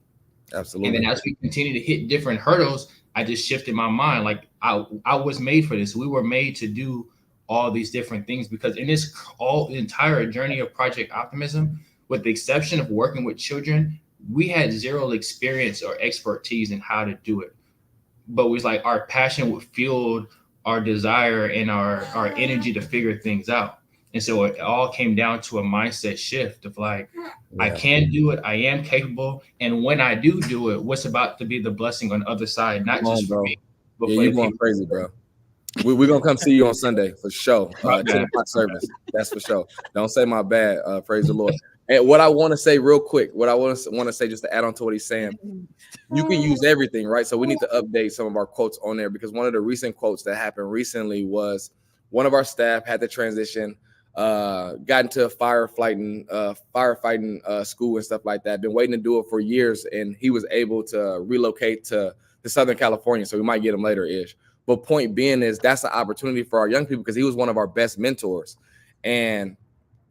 Absolutely. And then as we continue to hit different hurdles, I just shifted my mind. Like I was made for this. We were made to do all these different things, because in this entire journey of Project Optimism, with the exception of working with children, we had zero experience or expertise in how to do it. But it was like our passion fueled our desire and our energy to figure things out. And so it all came down to a mindset shift of like, I can do it. I am capable. And when I do it, what's about to be the blessing on the other side, not just for me, but for you're going crazy, bro. We're going to come see you on Sunday for sure. 10 o'clock service. That's for sure. Don't say my bad. Praise the Lord. And what I want to say real quick, what I want to say just to add on to what he's saying, you can use everything, right? So we need to update some of our quotes on there, because one of the recent quotes that happened recently was one of our staff had to transition, got into firefighting school and stuff like that. Been waiting to do it for years, and he was able to relocate to Southern California. So we might get him later-ish. But point being is that's an opportunity for our young people, because he was one of our best mentors. And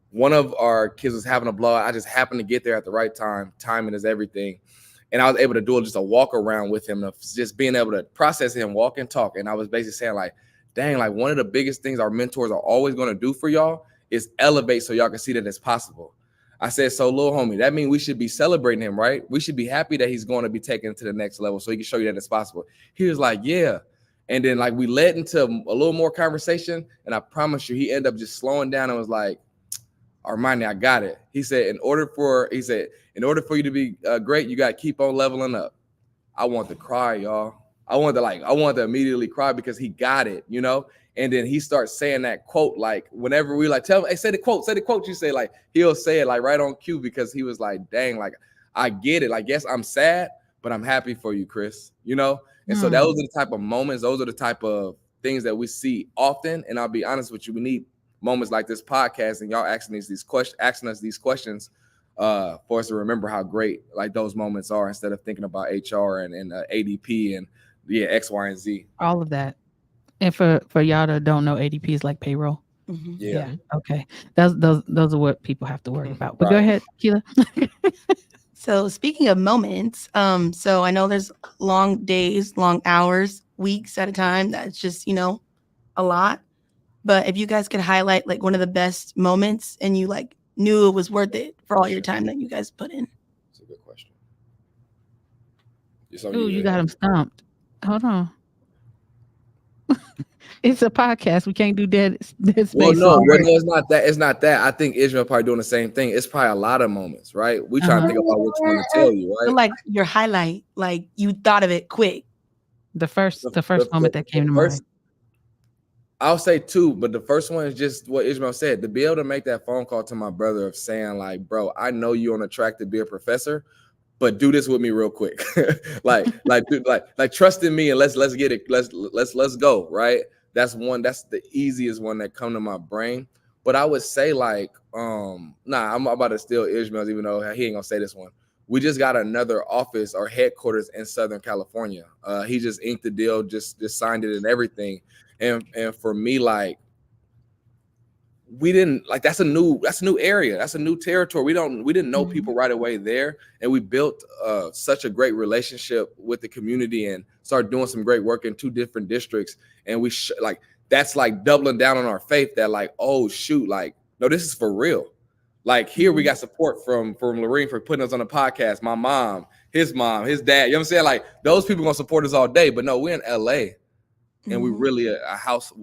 one of our kids was having a blowout. I just happened to get there at the right time. Timing is everything. And I was able to do just a walk around with him, of just being able to process him, walk and talk. And I was basically saying like, dang, like one of the biggest things our mentors are always going to do for y'all is elevate so y'all can see that it's possible. I said, so little homie, that means we should be celebrating him, right? We should be happy that he's going to be taken to the next level so he can show you that it's possible. He was like, yeah. And then like we led into a little more conversation, and I promise you, he ended up just slowing down and was like, Armoni, I got it. He said, in order for you to be great, you got to keep on leveling up. I want to cry, y'all. I want to immediately cry, because he got it, And then he starts saying that quote, like whenever we like tell him, hey, say the quote. You say like, he'll say it like right on cue, because he was like, dang, like I get it. Like, yes, I'm sad, but I'm happy for you, Chris, And so those are the type of moments, those are the type of things that we see often. And I'll be honest with you, we need moments like this podcast and y'all asking us these questions for us to remember how great like those moments are, instead of thinking about HR and ADP and X, Y, and Z. All of that. And for y'all that don't know, ADP is like payroll. Mm-hmm. Yeah. Okay. Those are what people have to worry about. But Go ahead, Keila. So speaking of moments, so I know there's long days, long hours, weeks at a time. That's just, a lot. But if you guys could highlight like one of the best moments and you like knew it was worth it for all your time that you guys put in. That's a good question. Ooh, you got him stumped. Hold on. It's a podcast. We can't do dead space. Well, no, it's not that. It's not that. I think Ishmael probably doing the same thing. It's probably a lot of moments, right? We trying to think about which one to tell you, right? So like your highlight, like you thought of it quick. The first moment that came to mind. I'll say two, but the first one is just what Ishmael said. To be able to make that phone call to my brother of saying like, bro, I know you're on a track to be a professor, but do this with me real quick. like trust in me and let's get it. Let's go. Right. That's the easiest one that come to my brain. But I would say like, I'm about to steal Ishmael's, even though he ain't gonna say this one. We just got another office or headquarters in Southern California. He just inked the deal, just signed it and everything. And for me, like, we didn't like that's a new area, that's a new territory. We didn't know people right away there, and we built such a great relationship with the community and started doing some great work in 2 different districts. And we that's like doubling down on our faith that like, oh shoot, like no, this is for real. Like here we got support from Lorene for putting us on the podcast. My mom, his dad. You know what I'm saying? Like those people gonna support us all day. But no, we're in LA. And we really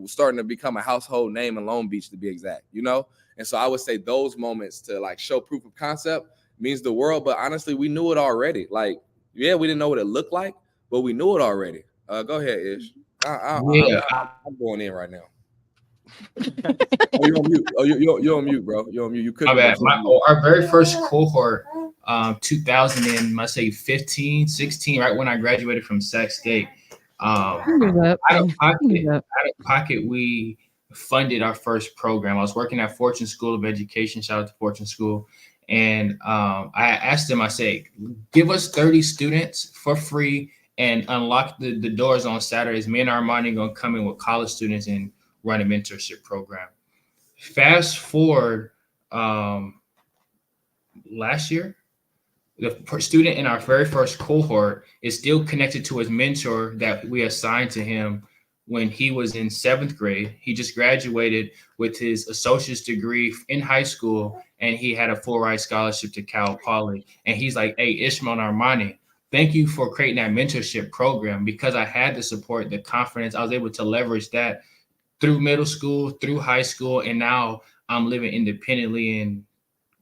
starting to become a household name in Long Beach, to be exact, And so I would say those moments to like show proof of concept means the world. But honestly, we knew it already. Like, yeah, we didn't know what it looked like, but we knew it already. Go ahead, Ish. I'm going in right now. You're on mute. You're on mute, bro. You're on mute. You couldn't. Our very first cohort, 2015, 16, right when I graduated from Sac State. Out of pocket, we funded our first program. I was working at Fortune School of Education. Shout out to Fortune School. And I asked them, I said, give us 30 students for free and unlock the doors on Saturdays. Me and Armoni going to come in with college students and run a mentorship program. Fast forward last year, the student in our very first cohort is still connected to his mentor that we assigned to him when he was in 7th grade. He just graduated with his associate's degree in high school, and he had a full ride scholarship to Cal Poly. And he's like, hey, Ishmael and Armoni, thank you for creating that mentorship program, because I had the support, the confidence. I was able to leverage that through middle school, through high school, and now I'm living independently in,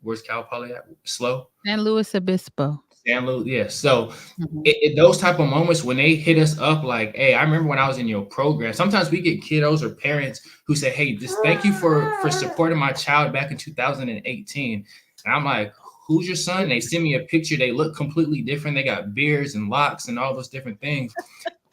where's Cal Poly at? Slow? San Luis Obispo. San Luis, yeah. So those type of moments when they hit us up like, hey, I remember when I was in your program. Sometimes we get kiddos or parents who say, hey, just thank you for supporting my child back in 2018. And I'm like, who's your son? And they send me a picture. They look completely different. They got beards and locks and all those different things.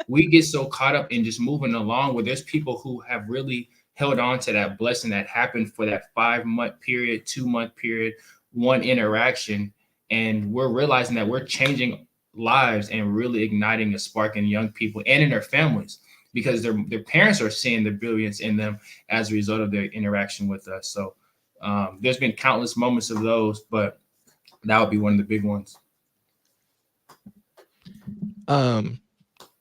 We get so caught up in just moving along where there's people who have really held on to that blessing that happened for that 5-month period, 2-month period, one interaction. And we're realizing that we're changing lives and really igniting a spark in young people and in their families, because their parents are seeing the brilliance in them as a result of their interaction with us. So there's been countless moments of those, but that would be one of the big ones.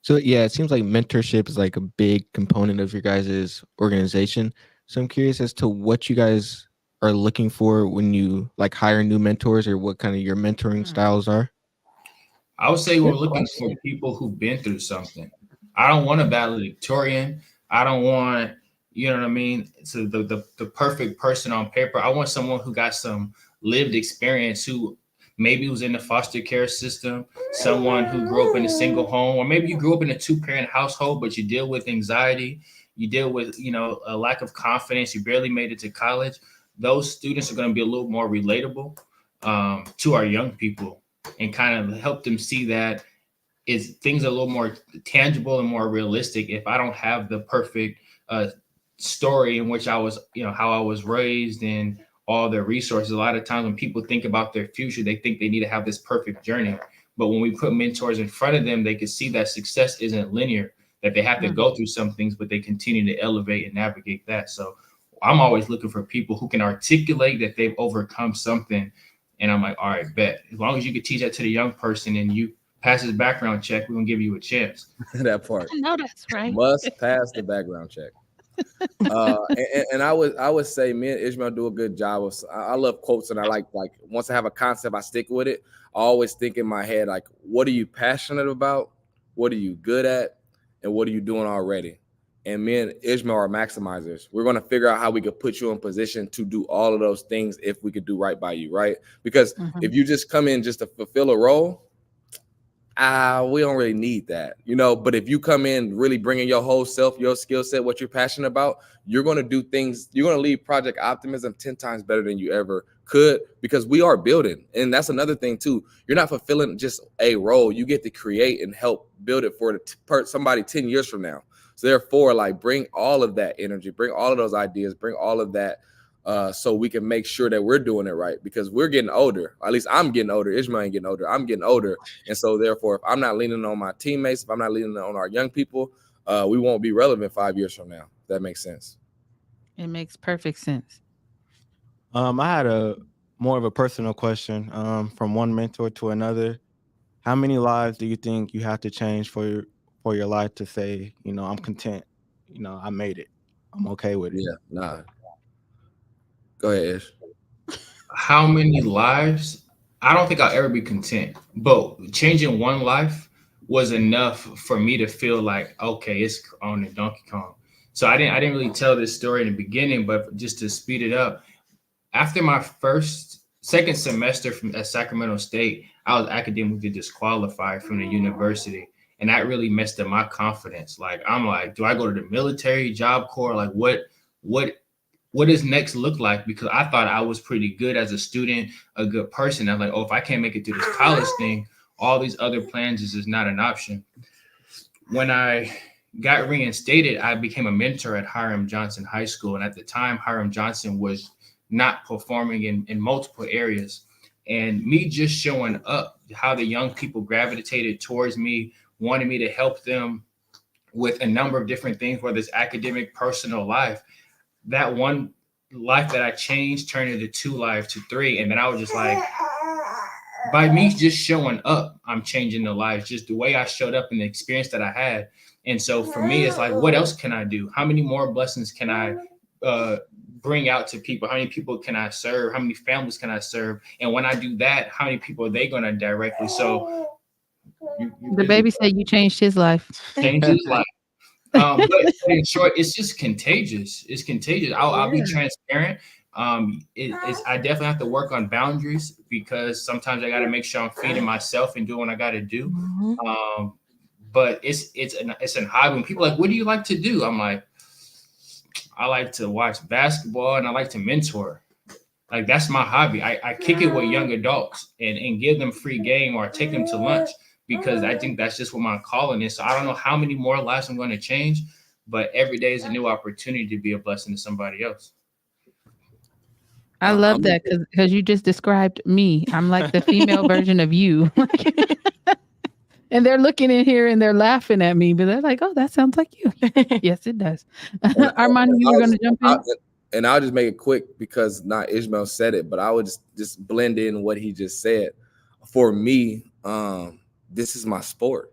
So yeah, it seems like mentorship is like a big component of your guys' organization. So I'm curious as to what you guys are looking for when you like hire new mentors, or what kind of your mentoring styles are. I would say we're looking for people who've been through something. I don't want a valedictorian. I don't want, you know what I mean? So the perfect person on paper. I want someone who got some lived experience, who maybe was in the foster care system, someone who grew up in a single home, or maybe you grew up in a 2-parent household, but you deal with anxiety, you deal with, a lack of confidence, you barely made it to college. Those students are going to be a little more relatable to our young people, and kind of help them see that things are a little more tangible and more realistic. If I don't have the perfect story in which I was, how I was raised and all their resources, a lot of times when people think about their future, they think they need to have this perfect journey. But when we put mentors in front of them, they can see that success isn't linear, that they have to go through some things, but they continue to elevate and navigate that. So I'm always looking for people who can articulate that they've overcome something. And I'm like, all right, bet. As long as you can teach that to the young person and you pass his background check, we're going to give you a chance. That part. I know that's right. Must pass the background check. And I would say me and Ishmael do a good job of, I love quotes, and I like once I have a concept, I stick with it. I always think in my head, like, what are you passionate about? What are you good at? And what are you doing already? And me and Ishmael are maximizers. We're going to figure out how we could put you in position to do all of those things if we could do right by you, right? Because if you just come in just to fulfill a role, we don't really need that, but if you come in really bringing your whole self, your skill set, what you're passionate about, you're going to do things, you're going to lead Project Optimism 10 times better than you ever could, because we are building. And that's another thing too. You're not fulfilling just a role. You get to create and help build it for somebody 10 years from now. So therefore, like, bring all of that energy, bring all of those ideas, bring all of that, so we can make sure that we're doing it right, because we're getting older. At least I'm getting older. Ishmael ain't getting older. I'm getting older. And so therefore, if I'm not leaning on my teammates, if I'm not leaning on our young people, we won't be relevant 5 years from now. If that makes sense. It makes perfect sense. I had a more of a personal question from one mentor to another. How many lives do you think you have to change for your life to say, I'm content, I made it, I'm okay with it? Yeah, nah. Go ahead, Ish. How many lives? I don't think I'll ever be content, but changing one life was enough for me to feel like, okay, it's on the Donkey Kong. So I didn't really tell this story in the beginning, but just to speed it up, after my second semester at Sacramento State, I was academically disqualified from the university. And that really messed up my confidence. Like, I'm like, do I go to the military, Job Corps? Like, what does next look like? Because I thought I was pretty good as a student, a good person. I'm like, if I can't make it through this college thing, all these other plans is not an option. When I got reinstated, I became a mentor at Hiram Johnson High School. And at the time, Hiram Johnson was not performing in multiple areas. And me just showing up, how the young people gravitated towards me, wanted me to help them with a number of different things, whether it's academic, personal life. That one life that I changed turned into 2 lives to 3. And then I was just like, by me just showing up, I'm changing the lives, just the way I showed up and the experience that I had. And so for me, it's like, what else can I do? How many more blessings can I bring out to people? How many people can I serve? How many families can I serve? And when I do that, how many people are they going to directly? So The baby said you changed his life. Changed his life. But in short, it's just contagious. It's contagious. I'll be transparent. I definitely have to work on boundaries, because sometimes I got to make sure I'm feeding myself and doing what I got to do. Mm-hmm. But it's an hobby. When people are like, what do you like to do? I'm like, I like to watch basketball and I like to mentor. Like, that's my hobby. I kick it with young adults and give them free game, or take them to lunch, because I think that's just what my calling is. So I don't know how many more lives I'm going to change, but every day is a new opportunity to be a blessing to somebody else. I love that, because you just described me. I'm like the female version of you. And they're looking in here and they're laughing at me, but they're like, oh, that sounds like you. Yes, it does. Armoni, you were going to jump in? And I'll just make it quick, because not Ishmael said it, but I would just blend in what he just said. For me, this is my sport.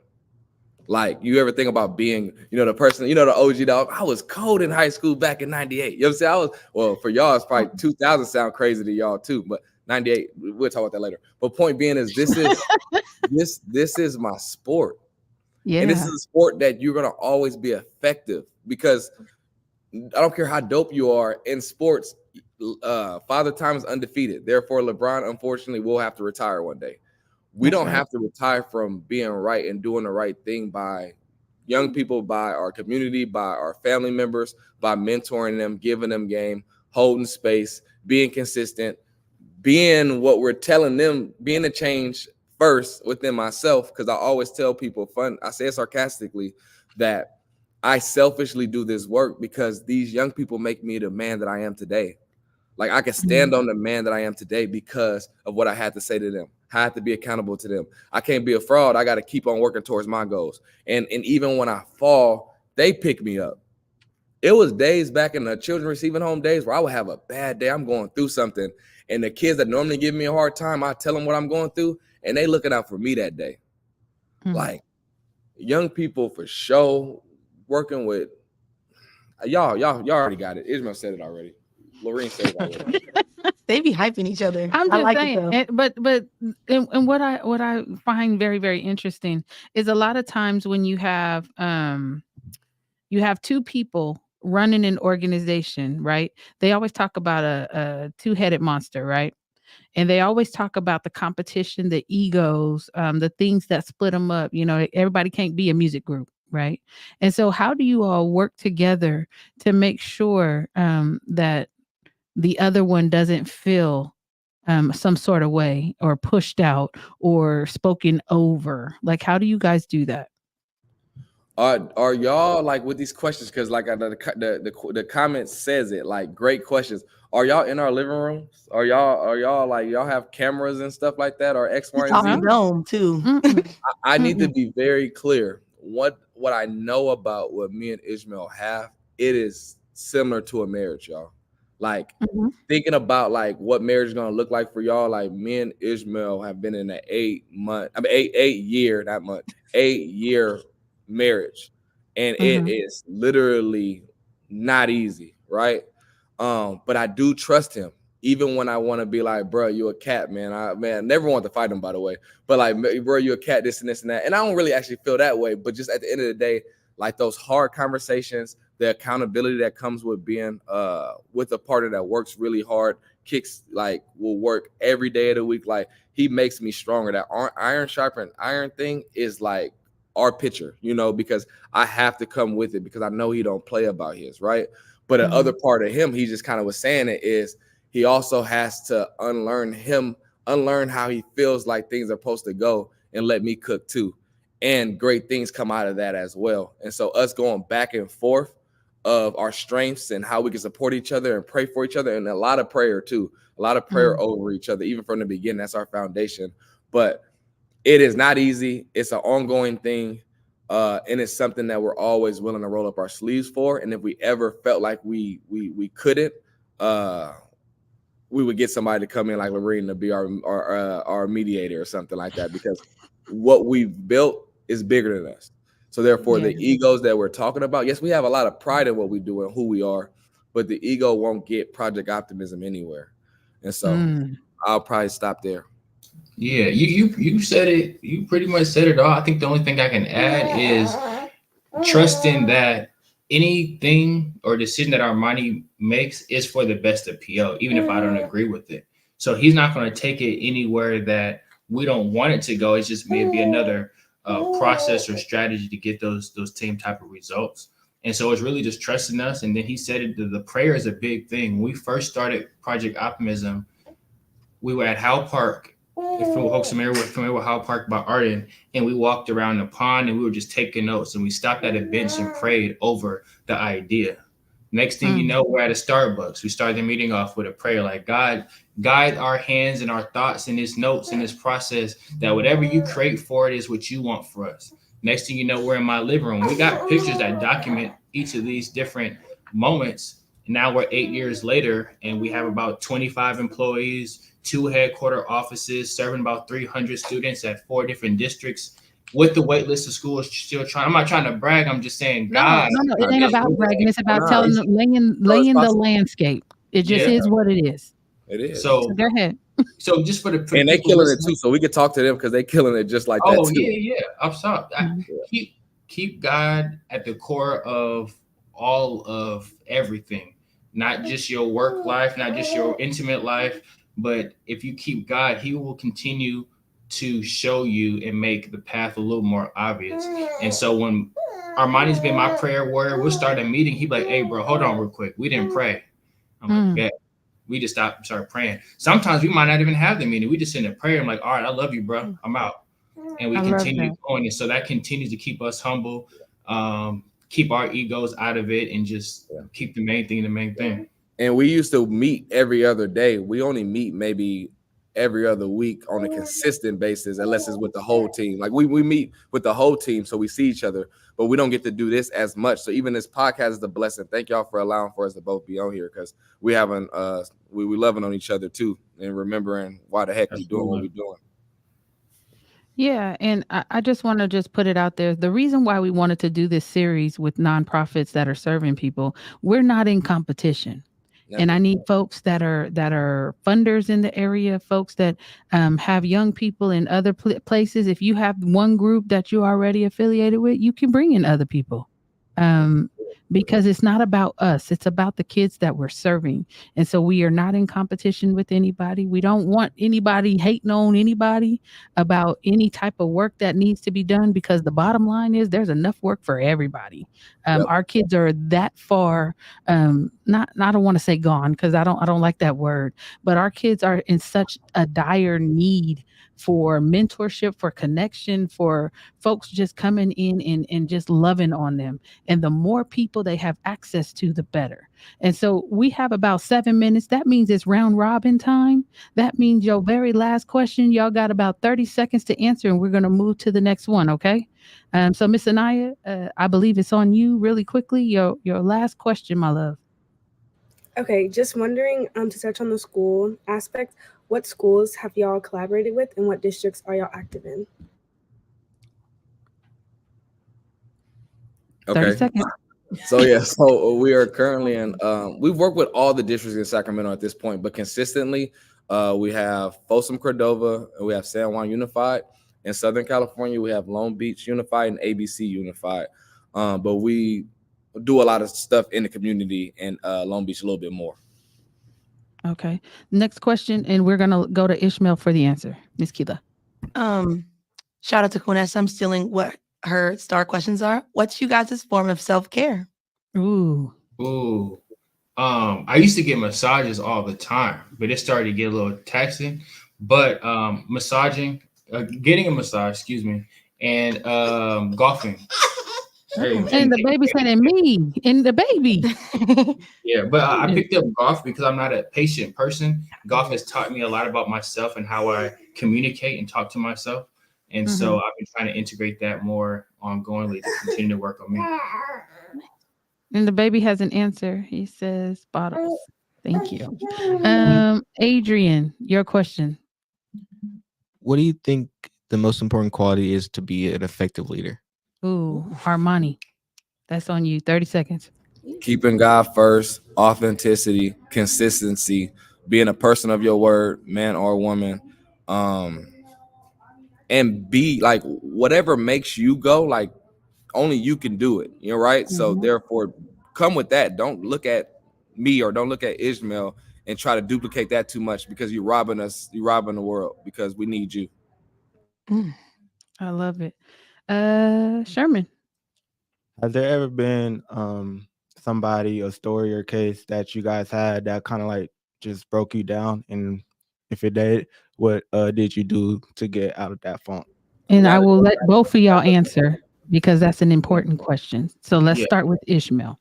Like, you ever think about being, the person, the OG dog? I was cold in high school back in 98. You know what I'm saying? Well, for y'all, it's probably 2000 sound crazy to y'all too, but 98, we'll talk about that later. But point being is, this is my sport. Yeah. And this is a sport that you're going to always be effective, because I don't care how dope you are in sports. Father Time is undefeated. Therefore, LeBron, unfortunately, will have to retire one day. We don't have to retire from being right and doing the right thing by young people, by our community, by our family members, by mentoring them, giving them game, holding space, being consistent, being what we're telling them, being a change first within myself. Because I always tell people, I say it sarcastically, that I selfishly do this work because these young people make me the man that I am today. Like, I can stand on the man that I am today because of what I had to say to them. I have to be accountable to them. I can't be a fraud. I got to keep on working towards my goals. And even when I fall, they pick me up. It was days back in the children receiving home days where I would have a bad day. I'm going through something. And the kids that normally give me a hard time, I tell them what I'm going through, and they looking out for me that day. Like, young people for sure, working with y'all already got it. Ishmael said it already. Lorene said it already. They be hyping each other. I'm just saying, but what I find very, very interesting is a lot of times when you have two people running an organization, right? They always talk about a two-headed monster, right? And they always talk about the competition, the egos, the things that split them up. Everybody can't be a music group, right? And so how do you all work together to make sure that the other one doesn't feel some sort of way, or pushed out, or spoken over? Like, how do you guys do that? Are y'all, like, with these questions? Because like the comment says it, like, great questions. Are y'all in our living rooms? Are y'all like, y'all have cameras and stuff like that, or X, Y, and Z? Dome too. I need to be very clear. What I know about what me and Ishmael have, it is similar to a marriage, y'all. Like, thinking about like what marriage is gonna look like for y'all. Like, me and Ishmael have been in an 8 year marriage, and it is literally not easy, right? But I do trust him, even when I want to be like, bro, you a cat, man. I never want to fight him, by the way, but like, bro, you a cat, this and this and that. And I don't really actually feel that way, but just at the end of the day, like, those hard conversations, the accountability that comes with being with a partner that works really hard, will work every day of the week. Like, he makes me stronger. That iron sharpened iron thing is like our picture, because I have to come with it, because I know he don't play about his, right? But the other part of him, he just kind of was saying it, is he also has to unlearn how he feels like things are supposed to go, and let me cook too. and great things come out of that as well. And so us going back and forth of our strengths and how we can support each other and pray for each other, and a lot of prayer too, a lot of prayer over each other, even from the beginning. That's our foundation. But it is not easy. It's an ongoing thing. And it's something that we're always willing to roll up our sleeves for. And if we ever felt like we couldn't, we would get somebody to come in like Lorene to be our mediator or something like that, because what we've built is bigger than us. So therefore, the egos that we're talking about, yes, we have a lot of pride in what we do and who we are, but the ego won't get Project Optimism anywhere. And so I'll probably stop there. Yeah, you said it. You pretty much said it all. I think the only thing I can add is trusting that anything or decision that Armoni makes is for the best of PO, even if I don't agree with it. So he's not going to take it anywhere that we don't want it to go. It's just maybe another process or strategy to get those same type of results. And so it's really just trusting us. And then he said it, the prayer is a big thing. When we first started Project Optimism, we were at Howe Park. If folks familiar with Howe Park by Arden, and we walked around the pond and we were just taking notes, and we stopped at a bench and prayed over the idea. Next thing you know, we're at a Starbucks. We started the meeting off with a prayer, like, God, guide our hands and our thoughts in this notes, in this process, that whatever you create for it is what you want for us. Next thing you know, we're in my living room. We got pictures that document each of these different moments. And now we're 8 years later, and we have about 25 employees, 2 headquarter offices, serving about 300 students at 4 different districts, with the wait list of schools still trying. I'm not trying to brag. I'm just saying, God. No, it ain't about bragging. It's about telling them, laying the landscape. It just is what it is. It is. So go ahead. So just for the and they killing it too. So we could talk to them because they killing it just like that too. Yeah. I'm sorry. Keep God at the core of all of everything, not just your work life, not just your intimate life. But if you keep God, he will continue to show you and make the path a little more obvious. And so when Armoni's been my prayer warrior, we'll start a meeting. He'd be like, hey, bro, hold on real quick. We didn't pray. I'm like, yeah. We just stopped and started praying. Sometimes we might not even have the meeting. We just send a prayer. I'm like, all right, I love you, bro. I'm out. And we continue going. And so that continues to keep us humble, keep our egos out of it, and just keep the main thing the main thing. And we used to meet every other day. We only meet maybe every other week on a consistent basis, unless it's with the whole team. Like we meet with the whole team, so we see each other, but we don't get to do this as much. So even this podcast is a blessing. Thank y'all for allowing for us to both be on here, because we haven't we loving on each other too, and remembering why the heck we doing what we're doing. Yeah, and I just want to just put it out there. The reason why we wanted to do this series with nonprofits that are serving people, we're not in competition. And I need folks that are funders in the area, folks that have young people in other places. If you have one group that you're already affiliated with, you can bring in other people. Because it's not about us. It's about the kids that we're serving. And so we are not in competition with anybody. We don't want anybody hating on anybody about any type of work that needs to be done, because the bottom line is there's enough work for everybody. Our kids are that far, I don't want to say gone, because I don't like that word, but our kids are in such a dire need for mentorship, for connection, for folks just coming in and just loving on them. And the more people they have access to, the better. And so we have about 7 minutes. That means it's round robin time. That means your very last question, y'all got about 30 seconds to answer, and we're going to move to the next one. Okay. So Miss Anaya, I believe it's on you really quickly. Your last question, my love. Okay. Just wondering, to touch on the school aspect, what schools have y'all collaborated with, and what districts are y'all active in? Okay. 30 seconds. So we are currently in, we've worked with all the districts in Sacramento at this point, but consistently, we have Folsom Cordova, and we have San Juan Unified. In Southern California, we have Long Beach Unified and ABC Unified. But we do a lot of stuff in the community, and Long Beach a little bit more. Okay. Next question, and we're going to go to Ishmael for the answer. Miss Keela. Shout out to Quinessa. I'm stealing what her star questions are. What's you guys' form of self-care? Ooh. I used to get massages all the time, but it started to get a little taxing. But getting a massage, and golfing. And the baby said, and me, and the baby. Yeah, but I picked up golf because I'm not a patient person. Golf has taught me a lot about myself and how I communicate and talk to myself. And so I've been trying to integrate that more ongoingly to continue to work on me. And the baby has an answer. He says bottles. Thank you. Adrian, your question. What do you think the most important quality is to be an effective leader? Ooh, Armoni. That's on you. 30 seconds. Keeping God first, authenticity, consistency, being a person of your word, man or woman, and be like whatever makes you go, like only you can do it. You know, right? So therefore, come with that. Don't look at me or don't look at Ishmael and try to duplicate that too much, because you're robbing us. You're robbing the world, because we need you. I love it. Sherman. Has there ever been somebody, a story or case that you guys had that kind of like just broke you down? And if it did, what did you do to get out of that funk? And I will let both of y'all answer because that's an important question. So let's start with Ishmael.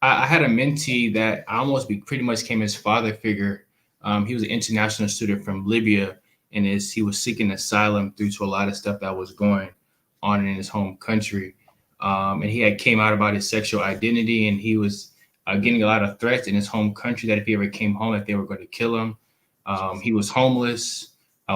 I had a mentee that I almost pretty much became his father figure. He was an international student from Libya, and he was seeking asylum due to a lot of stuff that was going on in his home country. And he had came out about his sexual identity, and he was getting a lot of threats in his home country that if he ever came home, that they were going to kill him. He was homeless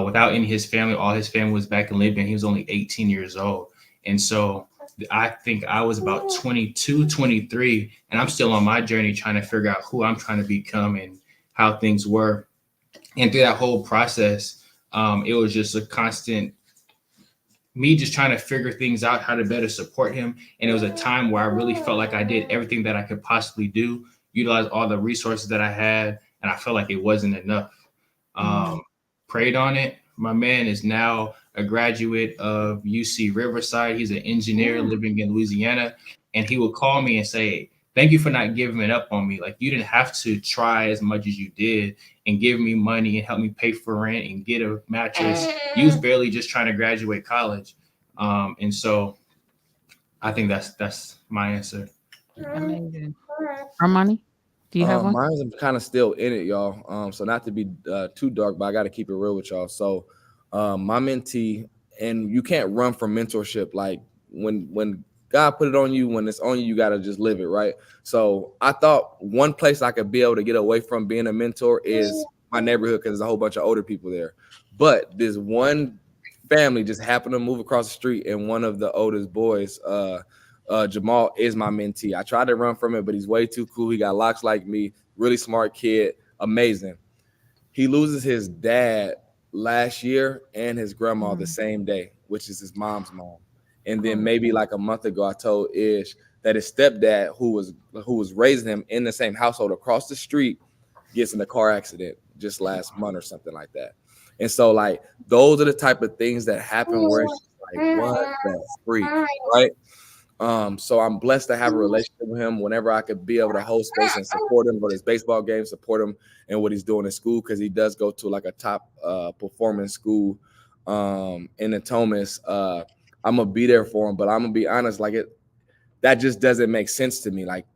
without any of his family. All his family was back in Libya, and he was only 18 years old. And so I think I was about 22, 23, and I'm still on my journey trying to figure out who I'm trying to become and how things were. And through that whole process, it was just a constant me just trying to figure things out, how to better support him. And it was a time where I really felt like I did everything that I could possibly do, utilize all the resources that I had, and I felt like it wasn't enough. Prayed on it. My man is now a graduate of UC Riverside. He's an engineer living in Louisiana. And he would call me and say, thank you for not giving it up on me. Like, you didn't have to try as much as you did and give me money and help me pay for rent and get a mattress. You was barely just trying to graduate college. And so I think that's my answer. Amazing. Armoni, do you have one? Mine's kind of still in it, y'all. So not to be too dark, but I got to keep it real with y'all. So my mentee, and you can't run from mentorship. Like when God put it on you, when it's on you, you got to just live it, right? So I thought one place I could be able to get away from being a mentor is my neighborhood, because there's a whole bunch of older people there. But this one family just happened to move across the street, and one of the oldest boys, Jamal, is my mentee. I tried to run from it, but he's way too cool. He got locks like me, really smart kid, amazing. He loses his dad last year and his grandma the same day, which is his mom's mom. And then maybe like a month ago, I told Ish that his stepdad, who was raising him in the same household across the street, gets in a car accident just last month or something like that. And so like those are the type of things that happen where it's just like, what the freak, right? So I'm blessed to have a relationship with him whenever I could be able to hold space and support him, go to his baseball games, support him in what he's doing in school, because he does go to like a top performing school in the Thomas. I'm gonna be there for him, but I'm gonna be honest, like that just doesn't make sense to me. Like,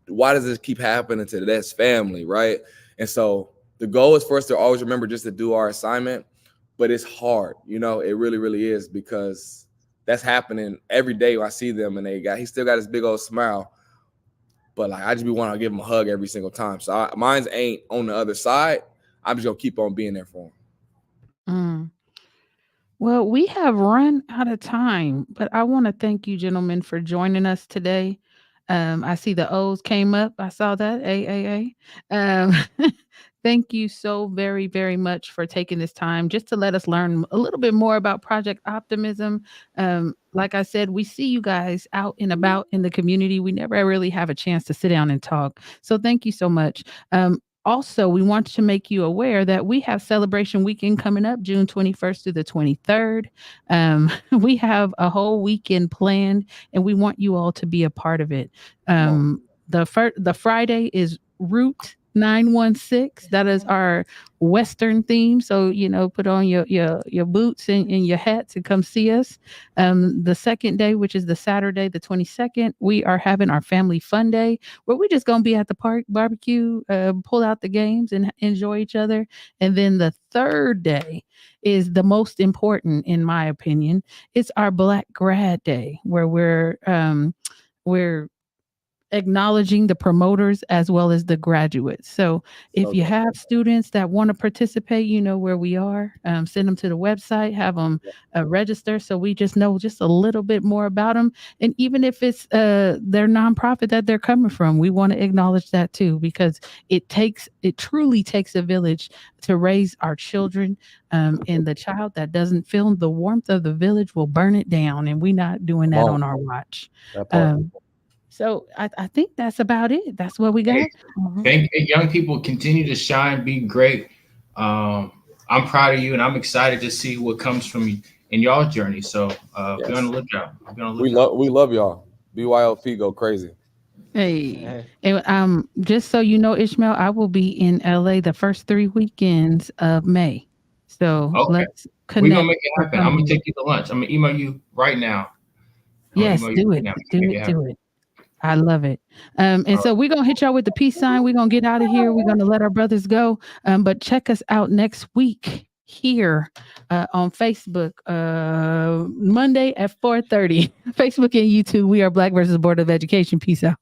why does this keep happening to this family, right? And so the goal is for us to always remember just to do our assignment, but it's hard, you know, it really, really is, because that's happening every day when I see them, and he still got his big old smile, but like I just be wanting to give him a hug every single time. So mine's ain't on the other side. I'm just gonna keep on being there for him. Well, we have run out of time, but I want to thank you, gentlemen, for joining us today. I see the O's came up. I saw that. Thank you so very, very much for taking this time just to let us learn a little bit more about Project Optimism. Like I said, we see you guys out and about in the community. We never really have a chance to sit down and talk. So thank you so much. Also, we want to make you aware that we have Celebration Weekend coming up June 21st through the 23rd. We have a whole weekend planned, and we want you all to be a part of it. The Friday is Root 916. That is our Western theme. So, put on your boots and your hats and come see us. The second day, which is the Saturday, the 22nd, we are having our family fun day where we're just going to be at the park, barbecue, pull out the games and enjoy each other. And then the third day is the most important, in my opinion. It's our Black Grad Day where we're acknowledging the promoters as well as the graduates. So if you have students that want to participate, you know where we are. Send them to the website, have them register so we just know just a little bit more about them. And even if it's their nonprofit that they're coming from, we want to acknowledge that too, because it truly takes a village to raise our children. And the child that doesn't feel the warmth of the village will burn it down. And we're not doing that on our watch. So I think that's about it. That's what we got. Thank you, young people. Continue to shine, be great. I'm proud of you, and I'm excited to see what comes from you in y'all journey. So be on the lookout. We love y'all. BYLP go crazy. Hey, and just so you know, Ishmael, I will be in LA the first 3 weekends of May. So let's connect. We're gonna make it happen. I'm gonna take you to lunch. I'm gonna email you right now. Yes, do it. Do it. I love it. And so we're going to hit y'all with the peace sign. We're going to get out of here. We're going to let our brothers go. But check us out next week here on Facebook, Monday at 4:30. Facebook and YouTube. We are Black versus Board of Education. Peace out.